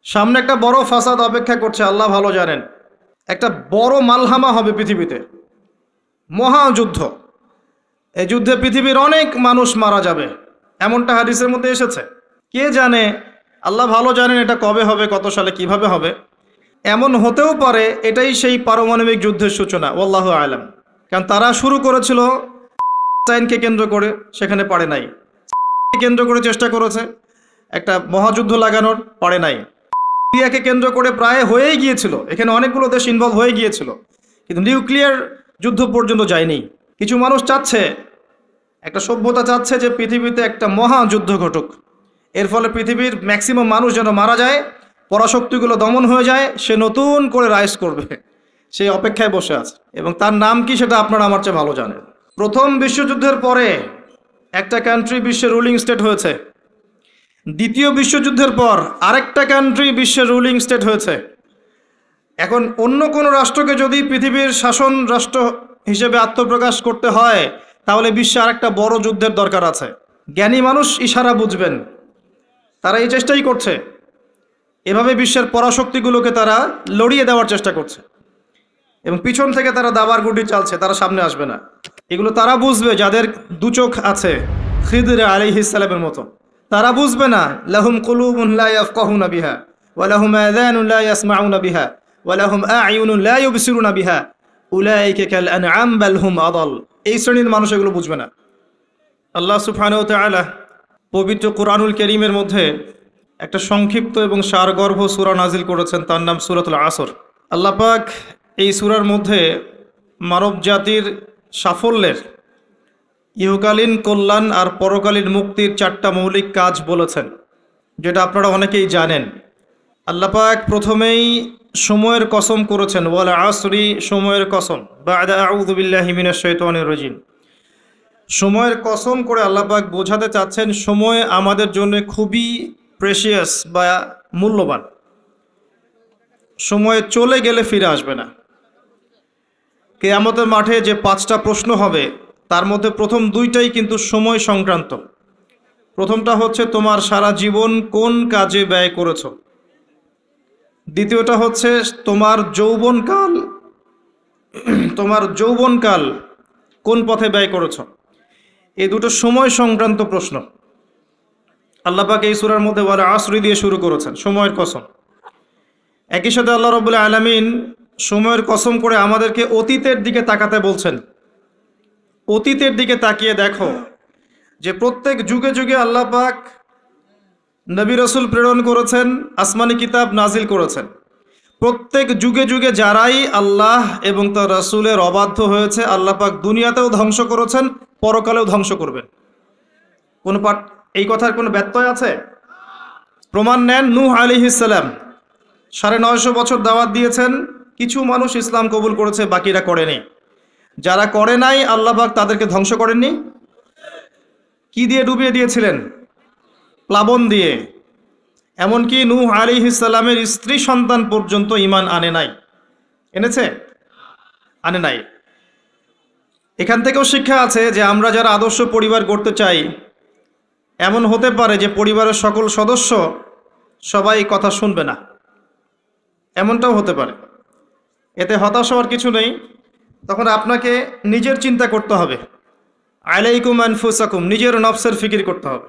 সামনে একটা বড় ফাসাদ অপেক্ষা করছে, আল্লাহ ভালো জানেন। একটা বড় মালহামা হবে পৃথিবীতে, মহাযুদ্ধ। এই যুদ্ধে পৃথিবীর অনেক মানুষ মারা যাবে, এমনটা হাদিসের মধ্যে এসেছে। কে জানে, আল্লাহ ভালো জানেন এটা কবে হবে, কত সালে, কিভাবে হবে। এমন হতেও পারে এটাই সেই পারমাণবিক যুদ্ধের সূচনা, আল্লাহু আলাম। কারণ তারা শুরু করেছিল চাইনকে কেন্দ্র করে, সেখানে পারে নাই। কেন্দ্র করে চেষ্টা করেছে একটা মহাযুদ্ধ লাগানোর, পারে নাই। সিরিয়াকে কেন্দ্র করে প্রায় হয়েই গিয়েছিল, এখানে অনেকগুলো দেশ ইনভলভ হয়ে গিয়েছিল, কিন্তু নিউক্লিয়ার যুদ্ধ পর্যন্ত যায়নি। কিছু মানুষ চাচ্ছে, একটা সভ্যতা চাচ্ছে যে পৃথিবীতে একটা মহাযুদ্ধ ঘটুক, এর ফলে পৃথিবীর ম্যাক্সিমাম মানুষ যেন মারা যায়, পরাশক্তিগুলো দমন হয়ে যায়, সে নতুন করে রাইজ করবে, সেই অপেক্ষায় বসে আছে। এবং তার নাম কি সেটা আপনারা আমার চেয়ে ভালো জানেন। প্রথম বিশ্বযুদ্ধের পরে একটা কান্ট্রি বিশ্বের রুলিং স্টেট হয়েছে, দ্বিতীয় বিশ্বযুদ্ধের পর আরেকটা কান্ট্রি বিশ্বের রুলিং স্টেট হয়েছে। এখন অন্য কোনো রাষ্ট্রকে যদি পৃথিবীর শাসন রাষ্ট্র হিসেবে আত্মপ্রকাশ করতে হয়, তাহলে বিশ্বে আরেকটা বড় যুদ্ধের দরকার আছে। জ্ঞানী মানুষ ইশারা বুঝবেন, তারা এই চেষ্টাই করছে। এভাবে বিশ্বের পরাশক্তিগুলোকে তারা লড়িয়ে দেওয়ার চেষ্টা করছে, এবং পিছন থেকে তারা দাবার গুটি চালছে, তারা সামনে আসবে না। এগুলো তারা বুঝবে যাদের দু চোখ আছে, খিদর আলাইহিস সালামের মতো। তারা বুঝবে না, লাহুম কুলুবুন লা ইয়াফকাহুনা বিহা ওয়া লাহুম আযানুন লা ইয়াসমাউনা বিহা ওয়া লাহুম আ'য়ুনুন লা ইউবসিরুনা বিহা উলাইকা কাল আনআম বাল হুম আদাল। এই শ্রেণীর মানুষ এগুলো বুঝবে না। আল্লাহ সুবহানাহু ওয়া তাআলা পবিত্র কুরআনুল কারীমের মধ্যে একটা সংক্ষিপ্ত এবং সারগর্ভ সূরা নাজিল করেছেন, তার নাম সূরাতুল আসর। আল্লাহ পাক এই সূরার মধ্যে মানব জাতির সাফল্যের, ইহকালীন কল্যাণ আর পরকালীন মুক্তির 4টা মৌলিক কাজ বলেছেন, যেটা আপনারা অনেকেই জানেন। আল্লাহ পাক প্রথমেই সময়ের কসম করেছেন, ওয়াল আসরি, সময়ের কসম, বা'দা আউযু বিল্লাহি মিনাশ শাইতানির রাজিম। সময়ের কসম করে আল্লাহ পাক বোঝাতে চাচ্ছেন সময় আমাদের জন্য খুবই প্রেশিয়াস বা মূল্যবান। সময় চলে গেলে ফিরে আসবে না। কিয়ামতের মাঠে যে 5টা প্রশ্ন হবে, তার মধ্যে প্রথম 2টাই কিন্তু সময় সংক্রান্ত। প্রথমটা হচ্ছে তোমার সারা জীবন কোন কাজে ব্যয় করেছো, দ্বিতীয়টা হচ্ছে তোমার যৌবনকাল কোন পথে ব্যয় করেছো। এই দুটো সময় সংক্রান্ত প্রশ্ন। আল্লাহ পাক এই সূরার মধ্যে ওয়াল আসরি দিয়ে শুরু করেছেন, সময়ের কসম। একই সাথে আল্লাহ রাব্বুল আলামিন সময়ের কসম করে আমাদেরকে অতীতের দিকে তাকাতে বলছেন। অতীতের দিকে তাকিয়ে দেখো যে প্রত্যেক যুগে যুগে আল্লাহ পাক নবী রাসূল প্রেরণ করেছেন, আসমানি কিতাব নাজিল করেছেন। প্রত্যেক যুগে যুগে যারাই আল্লাহ এবং তার রাসূলের অবাধ্য হয়েছে, আল্লাহ পাক দুনিয়াতেও ধ্বংস করেছেন, পরকালেও ধ্বংস করবেন। এই কথার কোনো ব্যত্যয় আছে? প্রমাণ নেন, নূহ আলাইহিস সালাম 950 বছর দাওয়াত দিয়েছেন, কিছু মানুষ ইসলাম কবুল করেছে, বাকিরা করেনি। যারা করে নাই আল্লাহ পাক তাদেরকে ধ্বংস করেননি। কি দিয়ে ডুবিয়ে দিয়েছিলেন? প্লাবন দিয়ে। এমনকি নূহ আলাইহিস সালামের স্ত্রী সন্তান পর্যন্ত ঈমান আনে নাই। এনেছে? আনে নাই। এখান থেকেও শিক্ষা আছে যে আমরা যারা আদর্শ পরিবার গড়তে চাই, এমন হতে পারে যে পরিবারের সকল সদস্য সবাই কথা শুনবে না, এমনটাও হতে পারে। এতে হতাশ হওয়ার কিছু নেই। তখন আপনাকে নিজের চিন্তা করতে হবে, আলাইকুম আনফুসাকুম, নিজের নফসের ফিকির করতে হবে।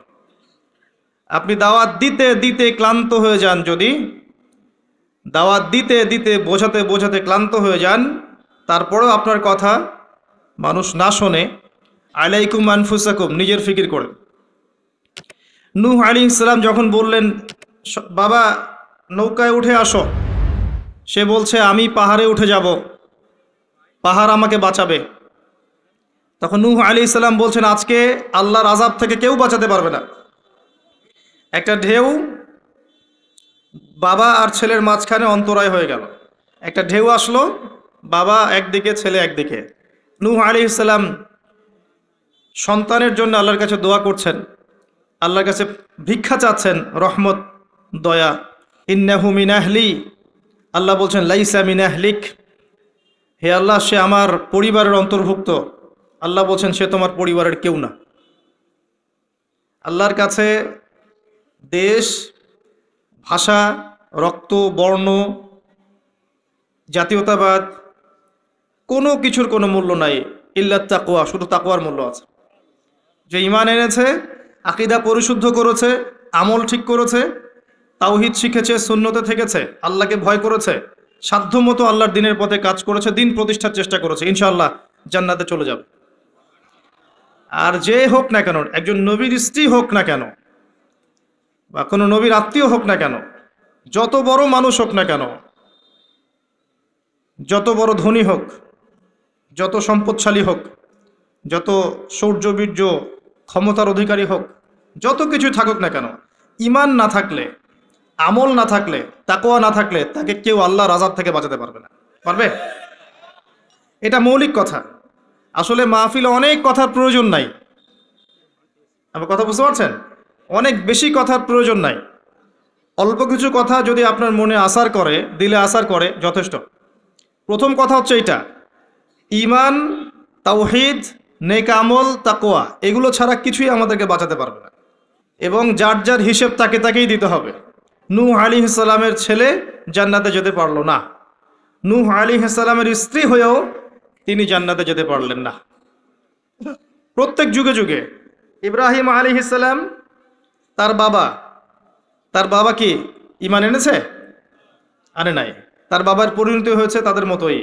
আপনি দাওয়াত দিতে দিতে ক্লান্ত হয়ে যান, যদি দাওয়াত দিতে দিতে বোঝাতে বোঝাতে ক্লান্ত হয়ে যান, তারপরেও আপনার কথা মানুষ না শোনে, আলাইকুম আনফুসাকুম, নিজের ফিকির করেন। নূহ আলাইহিস সালাম যখন বললেন, বাবা নৌকায় উঠে আসো, সে বলছে আমি পাহাড়ে উঠে যাব, পাহাড় আমাকে বাঁচাবে। তখন নূহ আলাইহিস সালাম বলছেন, আজকে আল্লাহর আযাব থেকে কেউ বাঁচাতে পারবে না। একটা ঢেউ বাবা আর ছেলের মাঝখানে অন্তরায় হয়ে গেল। একটা ঢেউ আসলো, বাবা একদিকে, ছেলে একদিকে। নূহ আলাইহিস সালাম সন্তানের জন্য আল্লাহর কাছে দোয়া করছেন, আল্লাহর কাছে ভিক্ষা চাচ্ছেন, রহমত, দয়া। ইন্নাহু মিন আহলি, আল্লাহ বলছেন লাইসা মিন আহলিক, হে আল্লাহ সে আমার পরিবারের অন্তর্ভুক্ত। আল্লাহ বলছেন সে তোমার পরিবারের কেউ না। আল্লাহর কাছে দেশ, ভাষা, রক্ত, বর্ণ, জাতীয়তাবাদ, কোনো কিছুর কোনো মূল্য নাই, ইল্লাত তাকওয়া, শুধু তাকওয়ার মূল্য আছে। যে ঈমান এনেছে, আকীদা পরিশুদ্ধ করেছে, আমল ঠিক করেছে, তাওহীদ শিখেছে, সুন্নতে থেকেছে, আল্লাহকে ভয় করেছে, সাধ্যমতো আল্লাহর দিনের পথে কাজ করেছে, দিন প্রতিষ্ঠার চেষ্টা করেছে, ইনশাআল্লাহ জান্নাতে চলে যাবে। আর যে হোক না কেন, একজন নবীর স্ত্রী হোক না কেন বা কোনো নবীর আত্মীয় হোক না কেন, যত বড় মানুষ হোক না কেন, যত বড় ধনী হোক, যত সম্পদশালী হোক, যত শৌর্য বীর্য ক্ষমতার অধিকারী হোক, যত কিছুই থাকুক না কেন, ঈমান না থাকলে, আমল না থাকলে, তাকওয়া না থাকলে তাকে কেউ আল্লাহর আযাব থেকে বাঁচাতে পারবে না। পারবে? এটা মৌলিক কথা। আসলে মাহফিলে অনেক কথার প্রয়োজন নাই। আমার কথা বুঝতে পারছেন? অনেক বেশি কথার প্রয়োজন নাই। অল্প কিছু কথা যদি আপনার মনে আসার করে, দিলে আসার করে, যথেষ্ট। প্রথম কথা হচ্ছে এইটা, ঈমান, তাওহীদ, নেক আমল, তাকওয়া, এগুলো ছাড়া কিছুই আমাদেরকে বাঁচাতে পারবে না। এবং যার যার হিসেব তাকে তাকেই দিতে হবে। নূহ আলাইহিস সালামের ছেলে জান্নাতে যেতে পারলো না, নূহ আলাইহিস সালামের স্ত্রী হয়েও তিনি জান্নাতে যেতে পারলেন না। প্রত্যেক যুগে যুগে ইব্রাহিম আলাইহিস সালাম, তার বাবা কি ঈমান এনেছে? আনে নাই। তার বাবার পরিণতি হয়েছে তাদের মতোই।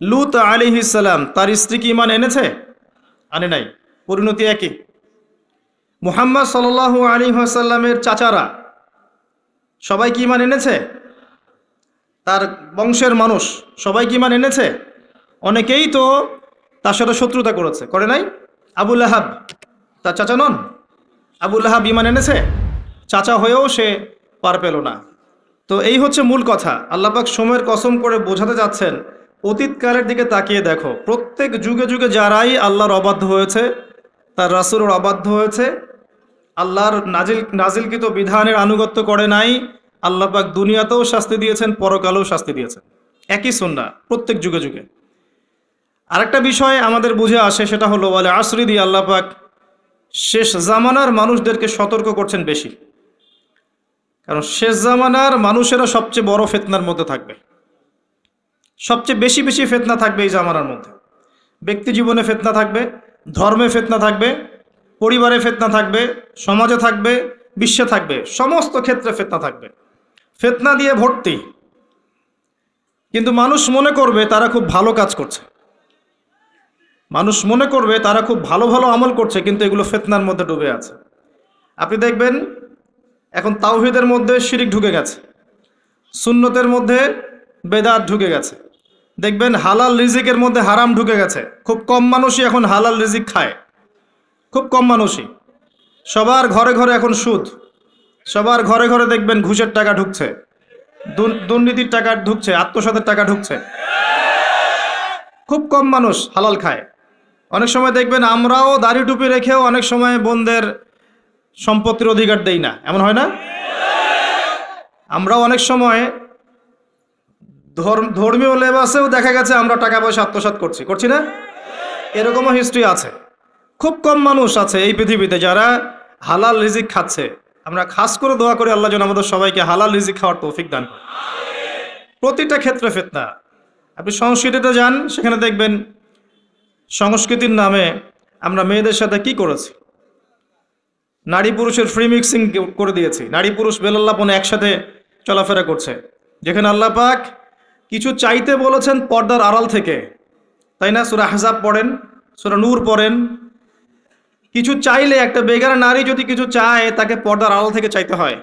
লূত আলাইহিস সালাম, তার স্ত্রী কি ঈমান এনেছে? আনে নাই, পরিণতি একই। মুহাম্মদ সাল্লাল্লাহু আলাইহি ওয়াসাল্লামের চাচারা সবাই কি ঈমান এনেছে? তার বংশের মানুষ সবাই কি ঈমান এনেছে? অনেকেই তো তার সাথে শত্রুতা করেছে, করে নাই? আবু লাহাব তার চাচা নন? আবু লাহাব ঈমান এনেছে, চাচা হয়েও সে পার পেল না। তো এই হচ্ছে মূল কথা। আল্লাহ পাক সময়ের কসম করে বোঝাতে যাচ্ছেন, অতীতকালের দিকে তাকিয়ে দেখো, প্রত্যেক যুগে যুগে যারাই আল্লাহর অবাধ্য হয়েছে, তার রাসূলের অবাধ্য হয়েছে, আল্লাহর নাজিলকৃত বিধানের আনুগত্য করে নাই, আল্লাহ পাক দুনিয়াতেও শাস্তি দিয়েছেন, পরকালেও শাস্তি দিয়েছেন। একই সুন্নাহ প্রত্যেক যুগে যুগে। আরেকটা বিষয় আমাদের বুঝে আসে, সেটা হলো ওয়াল আসরি দিয়ে আল্লাহ পাক শেষ জামানার মানুষদেরকে সতর্ক করছেন বেশি। কারণ শেষ জামানার মানুষেরা সবচেয়ে বড় ফিতনার মধ্যে থাকবে, সবচেয়ে বেশি বেশি ফিতনা থাকবে এই জামানার মধ্যে। ব্যক্তি জীবনে ফিতনা থাকবে, ধর্মে ফিতনা থাকবে, পরিবারে ফিতনা থাকবে, সমাজে থাকবে, বিশ্বে থাকবে, সমস্ত ক্ষেত্রে ফিতনা থাকবে। ফিতনা দিয়ে ভর্তি। কিন্তু মানুষ মনে করবে তারা খুব ভালো কাজ করছে, মানুষ মনে করবে তারা খুব ভালো ভালো আমল করছে, কিন্তু এগুলো ফিতনার মধ্যে ডুবে আছে। আপনি দেখবেন এখন তাওহীদের মধ্যে শিরিক ঢুকে গেছে, সুন্নতের মধ্যে বেদাত ঢুকে গেছে, দেখবেন হালাল রিজিকের মধ্যে হারাম ঢুকে গেছে। খুব কম মানুষই এখন হালাল রিজিক খায়, খুব কম মানুষই। সবার ঘরে ঘরে এখন সুদ, সবার ঘরে ঘরে দেখবেন ঘুষের টাকা ঢুকছে, দুর্নীতির টাকা ঢুকছে, আত্মসাতের টাকা ঢুকছে। খুব কম মানুষ হালাল খায়। অনেক সময় দেখবেন আমরাও দাড়ি টুপি রেখেও অনেক সময় বোনদের সম্পত্তির অধিকার দেই না, এমন হয় না? আমরাও অনেক সময় ধর্মীয় লেবাসেও দেখা গেছে আমরা টাকা পয়সা আত্মসাৎ করছি না? এরকমও হিস্ট্রি আছে। খুব কম মানুষ আছে এই পৃথিবীতে যারা হালাল রিজিক খাচ্ছে। আমরা খাস করে দোয়া করি আল্লাহ যেন আমাদের সবাইকে হালাল রিজিক খাওয়ার তৌফিক দান করে। প্রতিটা ক্ষেত্রে ফিতনা। আপনি সংস্কৃতিতে যান, সেখানে দেখবেন সংস্কৃতির নামে আমরা মেয়েদের সাথে কি করেছি, নারী পুরুষের ফ্রি মিক্সিং করে দিয়েছি। নারী পুরুষ বেলাল্লাপনে একসাথে চলাফেরা করছে, যেখানে আল্লাহ পাক কিছু চাইতে বলেছেন পর্দার আড়াল থেকে, তাই না? সূরা আহজাব পড়েন, সূরা নূর পড়েন। কিছু চাইলে, একটা বেগারা নারী যদি কিছু চায়, তাকে পর্দার আড়াল থেকে চাইতে হয়।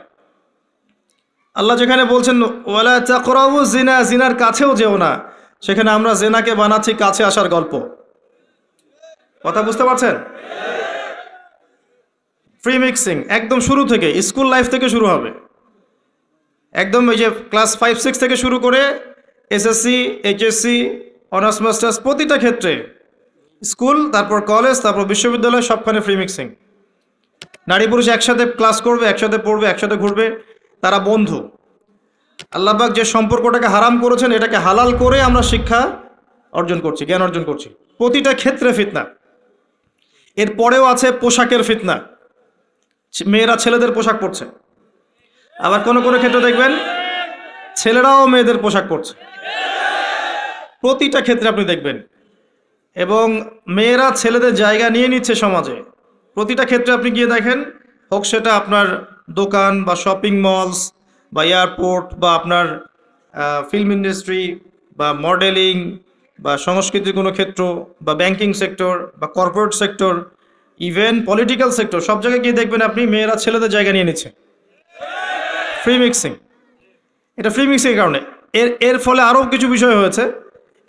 আল্লাহ যেখানে বলছেন ওয়ালা তাকরাবু জিনা, জিনার কাছেও যেও না, সেখানে আমরা জিনাকে বানাচ্ছি কাছে আসার গল্প। কথা বুঝতে পারছেন? ফ্রি মিক্সিং একদম শুরু থেকে, স্কুল লাইফ থেকে শুরু হবে, একদম এই যে ক্লাস 5-6 থেকে শুরু করে এসএসসি, এইচএসসি, অনার্স মাস্টার্স, প্রতিটা ক্ষেত্রে, স্কুল, তারপর কলেজ, তারপর বিশ্ববিদ্যালয়, সবখানে ফ্রি মিক্সিং। নারী পুরুষ একসাথে ক্লাস করবে, একসাথে পড়বে, একসাথে ঘুরবে, তারা বন্ধু। আল্লাহ পাক যে সম্পর্কটাকে হারাম করেছেন, এটাকে হালাল করে আমরা শিক্ষা অর্জন করছি, জ্ঞান অর্জন করছি। প্রতিটা ক্ষেত্রে ফিতনা। এরপরেও আছে পোশাকের ফিতনা, মেয়েরা ছেলেদের পোশাক পরছে। আবার কোনো কোনো ক্ষেত্রে দেখবেন ছেলেরাও মেয়েদের পোশাক পরছে প্রতিটা ক্ষেত্রে আপনি দেখবেন, এবং মেয়েরা ছেলেদের জায়গা নিয়ে নিচ্ছে সমাজে। প্রতিটা ক্ষেত্রে আপনি গিয়ে দেখেন, হোক সেটা আপনার দোকান বা শপিং মলস বা এয়ারপোর্ট বা আপনার ফিল্ম ইন্ডাস্ট্রি বা মডেলিং বা সংস্কৃতির কোনো ক্ষেত্র বা ব্যাংকিং সেক্টর বা corporate sector, even political sector, সব জায়গায় গিয়ে দেখবেন আপনি মেয়েরা ছেলেদের জায়গা নিয়ে নিচ্ছে। ফ্রি মিক্সিং, এটা ফ্রি মিক্সিংয়ের কারণে। এর ফলে আরও কিছু বিষয় হয়েছে।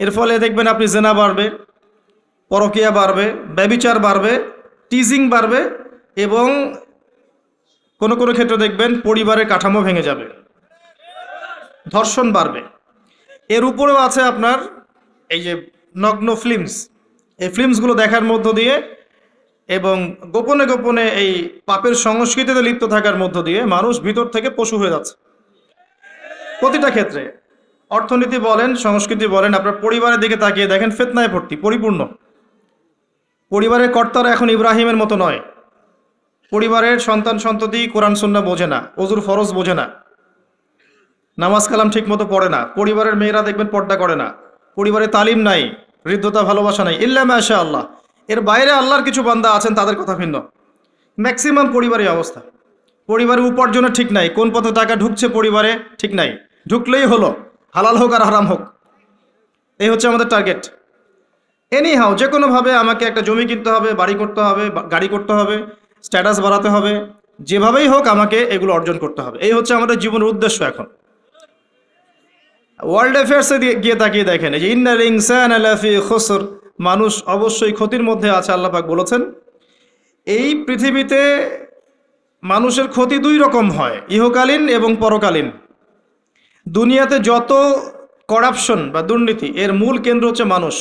এর ফলে দেখবেন আপনি জেনা বাড়বে, পরকীয়া বাড়বে, ব্যভিচার বাড়বে, টিজিং বাড়বে, এবং কোনো কোনো ক্ষেত্রে দেখবেন পরিবারের কাঠামো ভেঙে যাবে, ধর্ষণ বাড়বে। এর উপরেও আছে আপনার এই যে নগ্ন ফিল্মস, এই ফিল্মসগুলো দেখার মধ্য দিয়ে এবং গোপনে গোপনে এই পাপের সংস্কৃতিতে লিপ্ত থাকার মধ্য দিয়ে মানুষ ভিতর থেকে পশু হয়ে যাচ্ছে। প্রতিটা ক্ষেত্রে, অর্থনীতি বলেন, সংস্কৃতি বলেন, আপনার পরিবারের দিকে তাকিয়ে দেখেন, ফিতনায় ভর্তি, পরিপূর্ণ। পরিবারের কর্তারা এখন ইব্রাহিমের মতো নয়। পরিবারের সন্তান সন্ততি কোরআন সুন্নাহ বোঝে না, ওযুর ফরজ বোঝে না, নামাজ কালাম ঠিক মতো পড়ে না। পরিবারের মেয়েরা দেখবেন পর্দা করে না। পরিবারে তালিম নাই, হৃদ্যতা, ভালোবাসা নাই, ইল্লা মাশা আল্লাহ। এর বাইরে আল্লাহর কিছু বান্দা আছেন, তাদের কথা ভিন্ন। ম্যাক্সিমাম পরিবারের অবস্থা, পরিবারের উপার্জনের ঠিক নাই, কোন পথে টাকা ঢুকছে পরিবারে ঠিক নাই, ঢুকলেই হলো, হালাল হোক আর হারাম হোক, এই হচ্ছে আমাদের টার্গেট। এনি হাও, যে কোনোভাবে আমাকে একটা জমি কিনতে হবে, বাড়ি করতে হবে, গাড়ি করতে হবে, স্ট্যাটাস বাড়াতে হবে, যেভাবেই হোক আমাকে এগুলো অর্জন করতে হবে। এই হচ্ছে আমাদের জীবনের উদ্দেশ্য। এখন ওয়ার্ল্ড অ্যাফেয়ার্সে গিয়ে তাকিয়ে দেখেন, এই যে ইন্নাল ইনসানা লাফি খুসর, মানুষ অবশ্যই ক্ষতির মধ্যে আছে। আল্লাহ পাক বলেছেন, এই পৃথিবীতে মানুষের ক্ষতি দুই রকম হয়, ইহকালীন এবং পরকালীন। দুনিয়াতে যত করাপশন বা দুর্নীতি, এর মূল কেন্দ্র হচ্ছে মানুষ।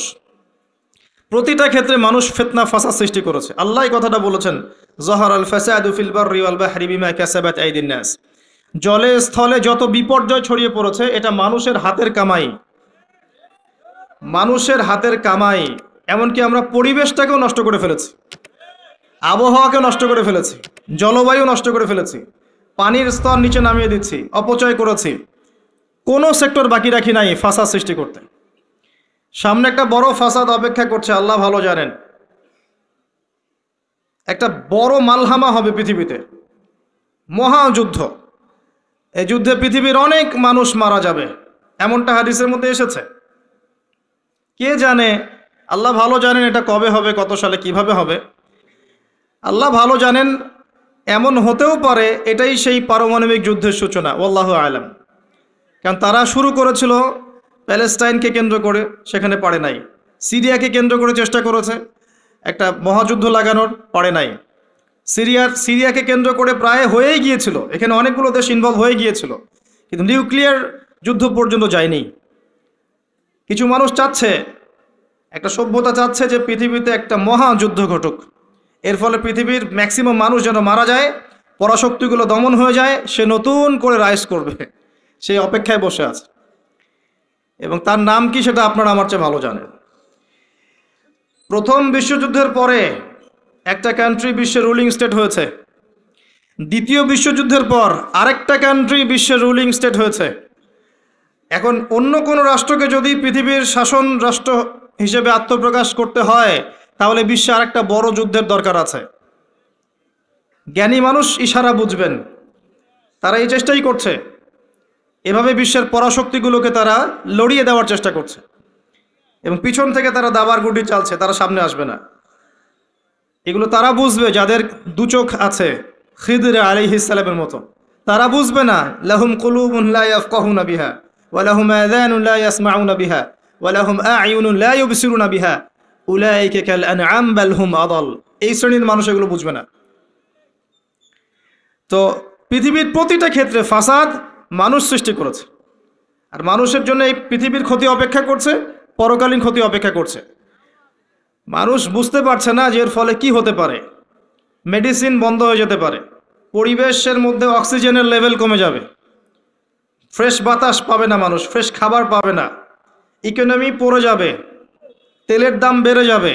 প্রতিটা ক্ষেত্রে মানুষ ফিতনা ফাসাদ সৃষ্টি করেছে। আল্লাহ এই কথাটা বলেছেন, যাহারাল ফাসাদু ফিল বাররি ওয়াল বাহরি বিমা কাসাবাত আইদিন নাস। জলে স্থলে যত বিপর্যয় ছড়িয়ে পড়েছে, এটা মানুষের হাতের কামাই, মানুষের হাতের কামাই। এমনকি আমরা পরিবেশটাকেও নষ্ট করে ফেলেছি, আবহাওয়াকে নষ্ট করে ফেলেছি, জলবায়ু নষ্ট করে ফেলেছি, পানির স্তর নিচে নামিয়ে দিচ্ছি, অপচয় করেছি। কোনো সেক্টর বাকি রাখি নাই ফাসাদ সৃষ্টি করতে। সামনে একটা বড় ফাসাদ অপেক্ষা করছে, আল্লাহ ভালো জানেন। একটা বড় মালহামা হবে পৃথিবীতে, মহাযুদ্ধ। এই যুদ্ধে পৃথিবীর অনেক মানুষ মারা যাবে, এমনটা হাদিসের মধ্যে এসেছে। কে জানে, আল্লাহ ভালো জানেন এটা কবে হবে, কত সালে, কিভাবে হবে, আল্লাহ ভালো জানেন। এমন হতেও পারে এটাই সেই পারমাণবিক যুদ্ধের সূচনা, ওয়াল্লাহু আলাম। কারণ তারা শুরু করেছিল প্যালেস্টাইনকে কেন্দ্র করে, সেখানে পারে নাই। সিরিয়াকে কেন্দ্র করে চেষ্টা করেছে একটা মহাযুদ্ধ লাগানোর, পারে নাই। সিরিয়াকে কেন্দ্র করে প্রায় হয়েই গিয়েছিল, এখানে অনেকগুলো দেশ ইনভলভ হয়ে গিয়েছিল, কিন্তু নিউক্লিয়ার যুদ্ধ পর্যন্ত যায়নি। কিছু মানুষ চাচ্ছে, একটা সভ্যতা চাচ্ছে যে পৃথিবীতে একটা মহাযুদ্ধ ঘটুক, এর ফলে পৃথিবীর ম্যাক্সিমাম মানুষ যেন মারা যায়, পরাশক্তিগুলো দমন হয়ে যায়, সে নতুন করে রাইজ করবে, সেই অপেক্ষায় বসে আছে। এবং তার নাম কি সেটা আপনারা আমার চেয়ে ভালো জানেন। প্রথম বিশ্বযুদ্ধের পরে একটা কান্ট্রি বিশ্বের রুলিং স্টেট হয়েছে, দ্বিতীয় বিশ্বযুদ্ধের পর আরেকটা কান্ট্রি বিশ্বের রুলিং স্টেট হয়েছে। এখন অন্য কোনো রাষ্ট্রকে যদি পৃথিবীর শাসন রাষ্ট্র হিসেবে আত্মপ্রকাশ করতে হয়, তাহলে বিশ্বে আরেকটা বড় যুদ্ধের দরকার আছে। জ্ঞানী মানুষ ইশারা বুঝবেন, তারা এই চেষ্টাই করছে। এভাবে বিশ্বের পরাশক্তিগুলোকে তারা লড়িয়ে দেওয়ার চেষ্টা করছে, এবং পিছন থেকে তারা দাবার গুটি চালছে, তারা সামনে আসবে না। এগুলো তারা বুঝবে যাদের দু চোখ আছে, খিদর আলাইহিস সালামের মতো। তারা বুঝবে না, লাহুম কুলুবুন লা ইয়াফকাহুনা বিহা ওয়া লাহুম আযানুন লা ইয়াসমাউনা বিহা ওয়া লাহুম আ'য়ুনুন লা ইউবসিরুনা বিহা উলাইকা কাল আনআম বাল হুম আদাল। এই শ্রেণীর মানুষ এগুলো বুঝবে না। তো পৃথিবীর প্রতিটা ক্ষেত্রে ফাসাদ মানুষ সৃষ্টি করেছে, আর মানুষের জন্য এই পৃথিবীর ক্ষতি অপেক্ষা করছে, পরকালীন ক্ষতি অপেক্ষা করছে। মানুষ বুঝতে পারছে না যে এর ফলে কি হতে পারে। মেডিসিন বন্ধ হয়ে যেতে পারে, পরিবেশের মধ্যে অক্সিজেনের লেভেল কমে যাবে, ফ্রেশ বাতাস পাবে না মানুষ, ফ্রেশ খাবার পাবে না, ইকোনমি পড়ে যাবে, তেলের দাম বেড়ে যাবে,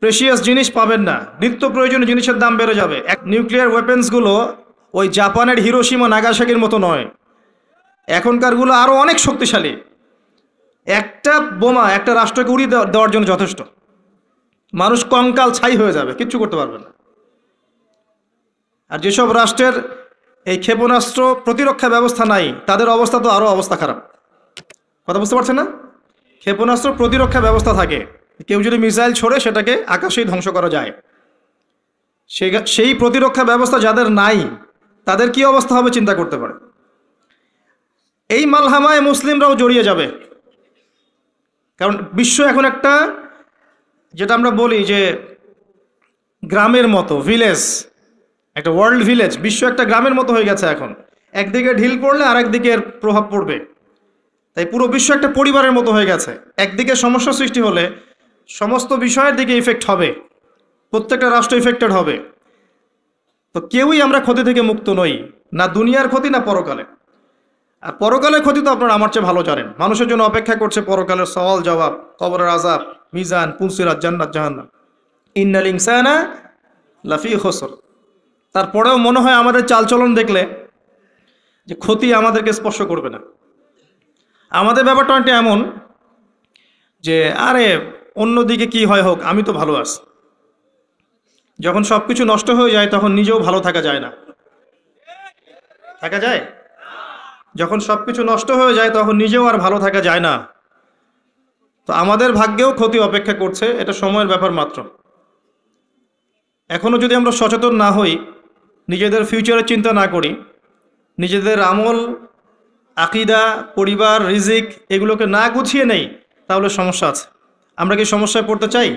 প্রেশিয়াস জিনিস পাবেন না, নিত্য প্রয়োজনীয় জিনিসের দাম বেড়ে যাবে। নিউক্লিয়ার ওয়েপেন্সগুলো ওই জাপানের হিরোশিমা নাগাসাকির মতো নয়, এখনকারগুলো আরও অনেক শক্তিশালী। একটা বোমা একটা রাষ্ট্রকে উড়িয়ে দেওয়ার জন্য যথেষ্ট। মানুষ কঙ্কাল ছাই হয়ে যাবে, কিচ্ছু করতে পারবে না। আর যেসব রাষ্ট্রের এই ক্ষেপণাস্ত্র প্রতিরক্ষা ব্যবস্থা নাই, তাদের অবস্থা তো আরও অবস্থা খারাপ। কথা বুঝতে পারছেন না? ক্ষেপণাস্ত্র প্রতিরক্ষা ব্যবস্থা থাকে, কেউ যদি মিসাইল ছোড়ে সেটাকে আকাশেই ধ্বংস করা যায়। সেই প্রতিরক্ষা ব্যবস্থা যাদের নাই, তাদের কি অবস্থা হবে চিন্তা করতে পারে। এই মালহামায় মুসলিমরাও জড়িয়ে যাবে, কারণ বিশ্ব এখন একটা, যেটা আমরা বলি যে গ্রামের মতো, ভিলেজ, একটা ওয়ার্ল্ড ভিলেজ, বিশ্ব একটা গ্রামের মতো হয়ে গেছে এখন। একদিকে ঢিল পড়লে আর একদিকের প্রভাব পড়বে, তাই পুরো বিশ্ব একটা পরিবারের মতো হয়ে গেছে। একদিকে সমস্যা সৃষ্টি হলে সমস্ত বিষয়ের দিকে ইফেক্ট হবে, প্রত্যেকটা রাষ্ট্র ইফেক্টেড হবে। তো কেউই আমরা ক্ষতি থেকে মুক্ত নই, না দুনিয়ার ক্ষতি না পরকালে। আর পরকালের ক্ষতি তো আপনারা আমার চেয়ে ভালো জানেন। মানুষের জন্য অপেক্ষা করছে পরকালের সওয়াল জবাব, কবরের আযাব, মিজান, পুলসিরাত, জান্নাত জাহান্নাম। ইন্নাল ইনসানা লাফি খুসর। তারপরেও মনে হয় আমাদের চালচলন দেখলে যে ক্ষতি আমাদেরকে স্পর্শ করবে না। আমাদের ব্যাপারটা অনেকটা এমন যে আরে অন্যদিকে কি হয় হোক, আমি তো ভালো আছি। যখন সব কিছু নষ্ট হয়ে যায় তখন নিজেও ভালো থাকা যায় না। থাকা যায়? যখন সব কিছু নষ্ট হয়ে যায় তখন নিজেও আর ভালো থাকা যায় না। তো আমাদের ভাগ্যেও ক্ষতি অপেক্ষা করছে, এটা সময়ের ব্যাপার মাত্র। এখনও যদি আমরা সচেতন না হই, নিজেদের ফিউচারের চিন্তা না করি, নিজেদের আমল, আকিদা, পরিবার, রিজিক এগুলোকে না গুছিয়ে নেই, তাহলে সমস্যা আছে। আমরা কি সমস্যায় পড়তে চাই?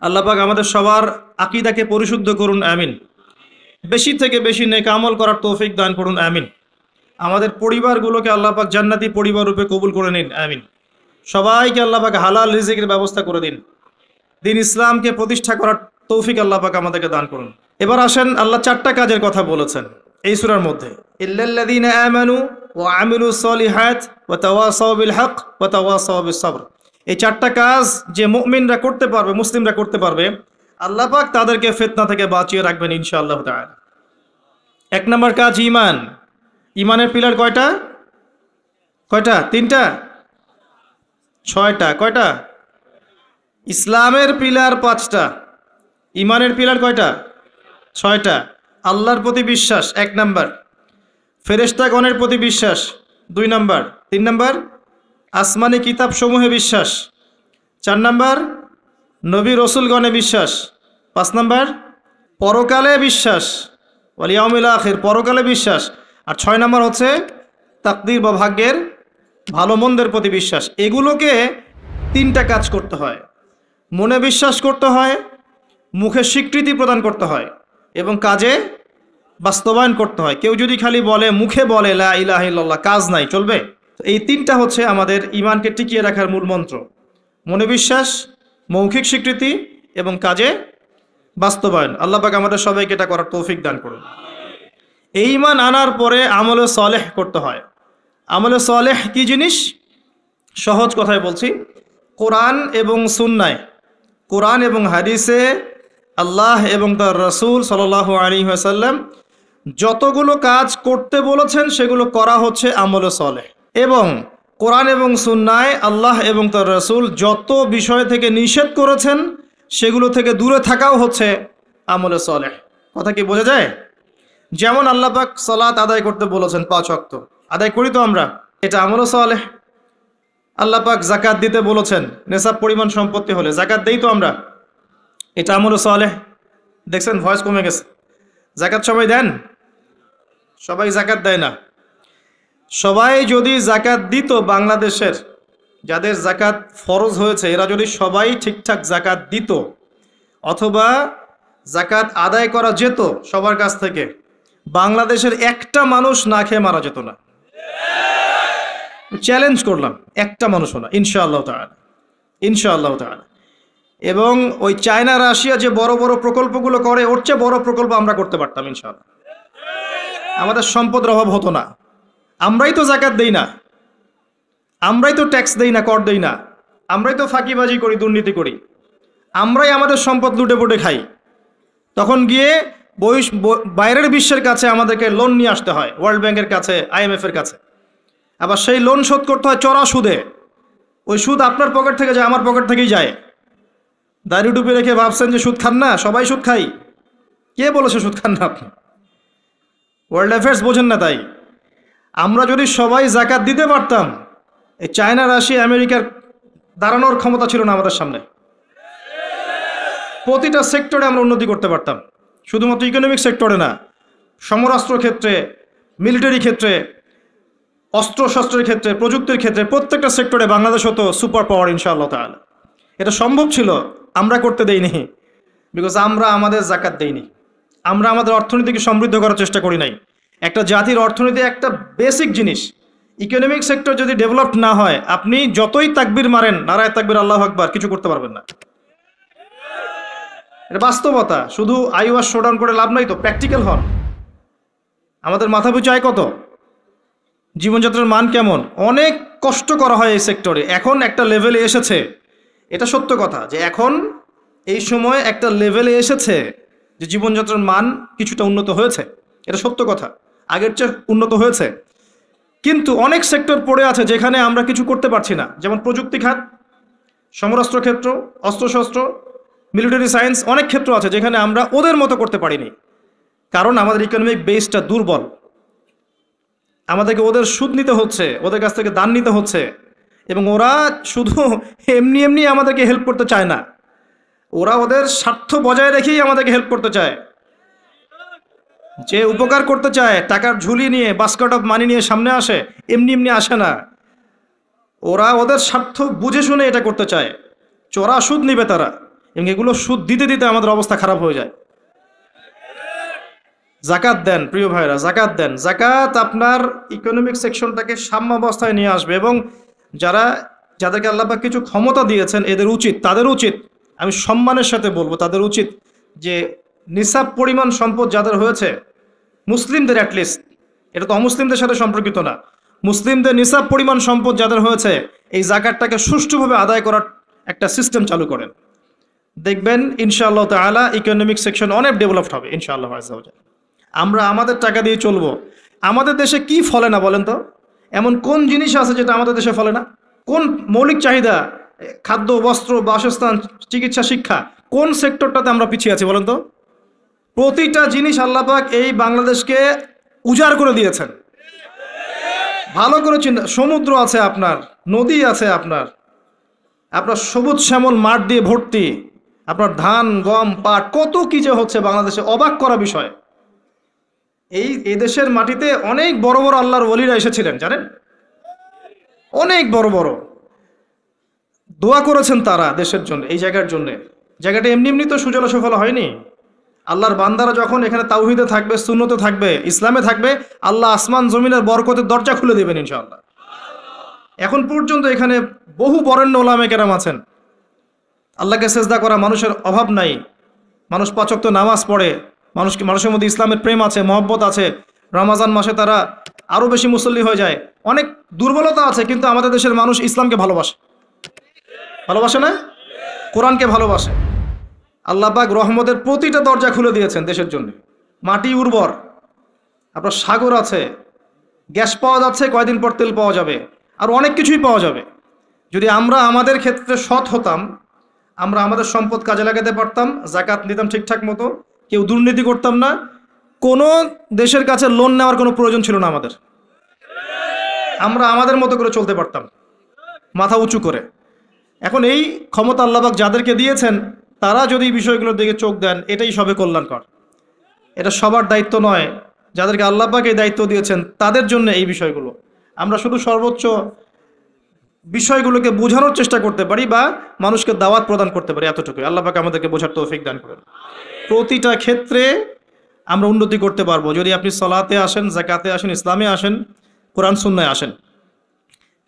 আল্লাহ পাক আমাদের সবার আকিদাকে পরিশুদ্ধ করুন, আমিন। বেশি থেকে বেশি নেক আমল করার তৌফিক দান করুন, আমিন। আমাদের পরিবারগুলোকে আল্লাহ পাক জান্নাতি পরিবার রূপে কবুল করে নিন, আমিন। সবাইকে আল্লাহ পাক হালাল রিজিকের ব্যবস্থা করে দিন। দিন ইসলামকে প্রতিষ্ঠা করার তৌফিক আল্লাহ পাক আমাদেরকে দান করুন। এবার আসেন, আল্লাহ 4টা কাজের কথা বলেছেন এই সূরার মধ্যে। ইল্লাল্লাযীনা আমানু ওয়া আমিলুস সলিহাত ওয়া তাওয়াসাউ বিল হক ওয়া তাওয়াসাউ বিস সবর। এই 4টা কাজ যে মুমিনরা করতে পারবে, মুসলিমরা করতে পারবে, আল্লাহ পাক তাদেরকে ফিতনা থেকে বাঁচিয়ে রাখবেন ইনশাআল্লাহ তাআলা। 1 নম্বর কাজ ঈমান। ঈমানের পিলার কয়টা? 3টা? 6টা? কয়টা? ইসলামের পিলার 5টা, ঈমানের পিলার কয়টা? 6টা। আল্লাহর প্রতি বিশ্বাস 1 নম্বর, ফেরেশতাগণের প্রতি বিশ্বাস 2 নম্বর, 3 নম্বর আসমানি কিতাব সমূহে বিশ্বাস, 4 নম্বর নবী রসুলগণে বিশ্বাস, 5 নম্বর পরকালে বিশ্বাস, ওয়াল ইয়াউমিল আখির, পরকালে বিশ্বাস, আর 6 নম্বর হচ্ছে তাকদীর বা ভাগ্যের ভালো মন্দের প্রতি বিশ্বাস। এগুলোকে 3টা কাজ করতে হয়। মনে বিশ্বাস করতে হয়, মুখে স্বীকৃতি প্রদান করতে হয়, এবং কাজে বাস্তবায়ন করতে হয়। কেউ যদি খালি বলে, মুখে বলে লা ইলাহা ইল্লাল্লাহ, কাজ নাই, চলবে? এই 3টা হচ্ছে আমাদের ঈমানকে টিকিয়ে রাখার মূল মন্ত্র। মনে বিশ্বাস, মৌখিক স্বীকৃতি এবং কাজে বাস্তবায়ন। আল্লাহ পাক আমাদের সবাইকে এটা করার তৌফিক দান করুন। এই ঈমান আনার পরে আমলে সালেহ করতে হয়। আমলে সালেহ কি জিনিস? সহজ কথায় বলছি, কোরআন এবং সুন্নায়, কোরআন এবং হাদিসে আল্লাহ এবং তার রাসূল সাল্লাল্লাহু আলাইহি ওয়াসাল্লাম যতগুলো কাজ করতে বলেছেন সেগুলো করা হচ্ছে আমলে সালেহ। এবং কোরআন এবং সুন্নায় আল্লাহ এবং তার রাসূল যত বিষয় থেকে নিষেধ করেছেন সেগুলো থেকে দূরে থাকাও হচ্ছে আমলে সালেহ। কথা কি বোঝা যায়? যেমন আল্লাহ পাক সালাত আদায় করতে বলেছেন, 5 ওয়াক্ত আদায় করি তো আমরা, এটা আমলে সালেহ। আল্লাহ পাক যাকাত দিতে বলেছেন, নেশাব পরিমাণ সম্পত্তি হলে যাকাত দেই তো আমরা, এটা আমলে সালেহ। দেখছেন ভয়েস কমে গেছে। যাকাত সবাই দেন? সবাই যাকাত দেয় না। সবাই যদি যাকাত দিত, বাংলাদেশের যাদের যাকাত ফরজ হয়েছে এরা যদি সবাই ঠিকঠাক যাকাত দিত, অথবা যাকাত আদায় করা যেত সবার কাছ থেকে, বাংলাদেশের একটা মানুষ না খেয়ে মারা যেত না। চ্যালেঞ্জ করলাম, একটা মানুষও না, ইনশাআল্লাহ তাআলা, ইনশাআল্লাহ তাআলা। এবং ওই চায়না, রাশিয়া যে বড় বড় প্রকল্পগুলো করে, ওর চেয়ে বড় প্রকল্প আমরা করতে পারতাম ইনশাআল্লাহ। আমাদের সম্পদের অভাব হতো না। আমরাই তো যাকাত দেই না, আমরাই তো ট্যাক্স দেই না, কর দেই না, আমরাই তো ফাঁকিবাজি করি, দুর্নীতি করি, আমরাই আমাদের সম্পদ লুটে পুটে খাই। তখন গিয়ে বাইরের বিশ্বের কাছে আমাদেরকে লোন নিয়ে আসতে হয়, ওয়ার্ল্ড ব্যাংকের কাছে, IMF এর কাছে। আবার সেই লোন শোধ করতে হয় চড়া সুদে। ওই সুদ আপনার পকেট থেকে যায়, আমার পকেট থেকেই যায়। দাড়ি টুপি রেখে ভাবছেন যে সুদ খান না, সবাই সুদ খাই। কে বলেছে সুদ খান না আপনি? ওয়ার্ল্ড অ্যাফেয়ার্স বোঝেন না তাই। আমরা যদি সবাই জাকাত দিতে পারতাম, এই চায়না, রাশিয়া, আমেরিকার দাঁড়ানোর ক্ষমতা ছিল না আমাদের সামনে। প্রতিটা সেক্টরে আমরা উন্নতি করতে পারতাম, শুধুমাত্র ইকোনমিক সেক্টরে না, সমরাস্ত্র ক্ষেত্রে, মিলিটারি ক্ষেত্রে, অস্ত্রশস্ত্রের ক্ষেত্রে, প্রযুক্তির ক্ষেত্রে, প্রত্যেকটা সেক্টরে বাংলাদেশ হতো সুপার পাওয়ার ইনশাআল্লাহ তাআলা। এটা সম্ভব ছিল, আমরা করতে দেইনি, বিকজ আমরা আমাদের জাকাত দেইনি। আমরা আমাদের অর্থনীতিকে সমৃদ্ধ করার চেষ্টা করি নাই। একটা জাতির অর্থনীতি একটা বেসিক জিনিস। ইকোনমিক সেক্টর যদি ডেভেলপড না হয়, আপনি যতই তাকবীর মারেন, নারায়ে তাকবীর, আল্লাহু আকবার, কিছু করতে পারবেন না। এটা বাস্তবতা। শুধু আইওয়াস শোডাউন করে লাভ নাই তো, প্র্যাকটিক্যাল হন। আমাদের মাথা পিছু আয় কত? জীবনযাত্রার মান কেমন? অনেক কষ্ট করা হয় এই সেক্টরে। এখন একটা লেভেলে এসেছে, এটা সত্য কথা, যে এখন এই সময় একটা লেভেলে এসেছে যে জীবনযাত্রার মান কিছুটা উন্নত হয়েছে। এটা সত্য কথা, আগের চেয়ে উন্নত হয়েছে। কিন্তু অনেক সেক্টর পড়ে আছে যেখানে আমরা কিছু করতে পারছি না, যেমন প্রযুক্তি খাত, সমরাস্ত্র ক্ষেত্র, অস্ত্রশস্ত্র, মিলিটারি সায়েন্স, অনেক ক্ষেত্র আছে যেখানে আমরা ওদের মতো করতে পারিনি, কারণ আমাদের ইকোনমিক বেসটা দুর্বল। আমাদেরকে ওদের সুদ নিতে হচ্ছে, ওদের কাছ থেকে দান নিতে হচ্ছে, এবং ওরা শুধু এমনি এমনি আমাদেরকে হেল্প করতে চায় না, ওরা ওদের স্বার্থ বজায় রেখেই আমাদেরকে হেল্প করতে চায়। যে উপকার করতে চায়, টাকার ঝুলি নিয়ে, বাস্কেট অফ মানি নিয়ে সামনে আসে, এমনি এমনি আসে না। ওরা ওদের স্বার্থ বুঝে শুনে এটা করতে চায়। চড়া সুদ নিবে তারা, এবং এগুলো সুদ দিতে দিতে আমাদের অবস্থা খারাপ হয়ে যায়। জাকাত দেন প্রিয় ভাইরা, জাকাত দেন। জাকাত আপনার ইকোনমিক সেকশনটাকে সাম্যাবস্থায় নিয়ে আসবে, এবং যাদেরকে আল্লাহ পাক কিছু ক্ষমতা দিয়েছেন, তাদের উচিত, আমি সম্মানের সাথে বলবো, তাদের উচিত যে নিসাব পরিমাণ সম্পদ যাদের হয়েছে, মুসলিমদের অ্যাটলিস্ট, এটা তো অমুসলিমদের সাথে সম্পর্কিত না, মুসলিমদের নিসাব পরিমাণ সম্পদ যাদের হয়েছে, এই জাকাতটাকে সুষ্ঠুভাবে আদায় করার একটা সিস্টেম চালু করেন। দেখবেন ইনশাআল্লাহ তাআলা ইকোনমিক সেকশন অনেক ডেভেলপড হবে ইনশাআল্লাহ আযজা ওয়া জাল্লা। আমরা আমাদের টাকা দিয়ে চলবো। আমাদের দেশে কি ফলে না বলেন তো? এমন কোন জিনিস আছে যেটা আমাদের দেশে ফলে না? কোন মৌলিক চাহিদা, খাদ্য, বস্ত্র, বাসস্থান, চিকিৎসা, শিক্ষা, কোন সেক্টরটাতে আমরা পিছিয়ে আছি বলেন তো? প্রতিটা জিনিস আল্লাহ পাক এই বাংলাদেশকে উজাড় করে দিয়েছেন। ভালো করে চিন্তা, সমুদ্র আছে আপনার, নদী আছে আপনার সবুজ শ্যামল মাঠ দিয়ে ভর্তি, আপনার ধান, গম, পাট, কত কি যে হচ্ছে বাংলাদেশে, অবাক করা বিষয়। এই দেশের মাটিতে অনেক বড় বড় আল্লাহর ওলিরা এসেছিলেন, জানেন? অনেক বড় বড় দোয়া করেছেন তারা দেশের জন্য, এই জায়গার জন্য। জায়গাটা এমনি এমনি তো সুজলা সুফলা হয়নি। আল্লাহর বান্দারা যখন এখানে তাওহীদে থাকবে, সুন্নতে থাকবে, ইসলামে থাকবে, আল্লাহ আসমান জমিনের বরকতের দরজা খুলে দেবেন ইনশাআল্লাহ। এখন পর্যন্ত এখানে বহু বরেণ্য ওলামা কেরাম আছেন। আল্লাহকে সেজদা করা মানুষের অভাব নাই। মানুষ ৫ ওয়াক্ত নামাজ পড়ে, মানুষের মধ্যে ইসলামের প্রেম আছে, মহব্বত আছে। রমাজান মাসে তারা আরও বেশি মুসল্লি হয়ে যায়। অনেক দুর্বলতা আছে, কিন্তু আমাদের দেশের মানুষ ইসলামকে ভালোবাসে না? কোরআনকে ভালোবাসে। আল্লাহ পাক রহমতের প্রতিটা দরজা খুলে দিয়েছেন দেশের জন্য। মাটি উর্বর, আপনার সাগর আছে, গ্যাস পাওয়া যাচ্ছে, কয়দিন পর তেল পাওয়া যাবে, আর অনেক কিছুই পাওয়া যাবে। যদি আমরা আমাদের ক্ষেত্রে সৎ হতাম, আমরা আমাদের সম্পদ কাজে লাগাতে পারতাম, জাকাত নিতাম ঠিকঠাক মতো, কেউ দুর্নীতি করতাম না, কোনো দেশের কাছে লোন নেওয়ার কোনো প্রয়োজন ছিল না আমাদের। আমরা আমাদের মতো করে চলতে পারতাম, মাথা উঁচু করে। এখন এই ক্ষমতা আল্লাহ পাক যাদেরকে দিয়েছেন, তারা যদি এই বিষয়গুলোর দিকে চোখ দেন, এটাই সবে কল্যাণকর। এটা সবার দায়িত্ব নয়। যাদেরকে আল্লাহ পাক এই দায়িত্ব দিয়েছেন, তাদের জন্য এই বিষয়গুলো। আমরা শুধু সর্বোচ্চ বিষয়গুলোকে বোঝানোর চেষ্টা করতে পারি বা মানুষকে দাওয়াত প্রদান করতে পারি, এতটুকুই। আল্লাহ পাক আমাদেরকে বোঝার তৌফিক দান করেন। প্রতিটা ক্ষেত্রে আমরা উন্নতি করতে পারবো যদি আপনি সলাতে আসেন, জাকাতে আসেন, ইসলামে আসেন, কোরআন সুন্নায় আসেন।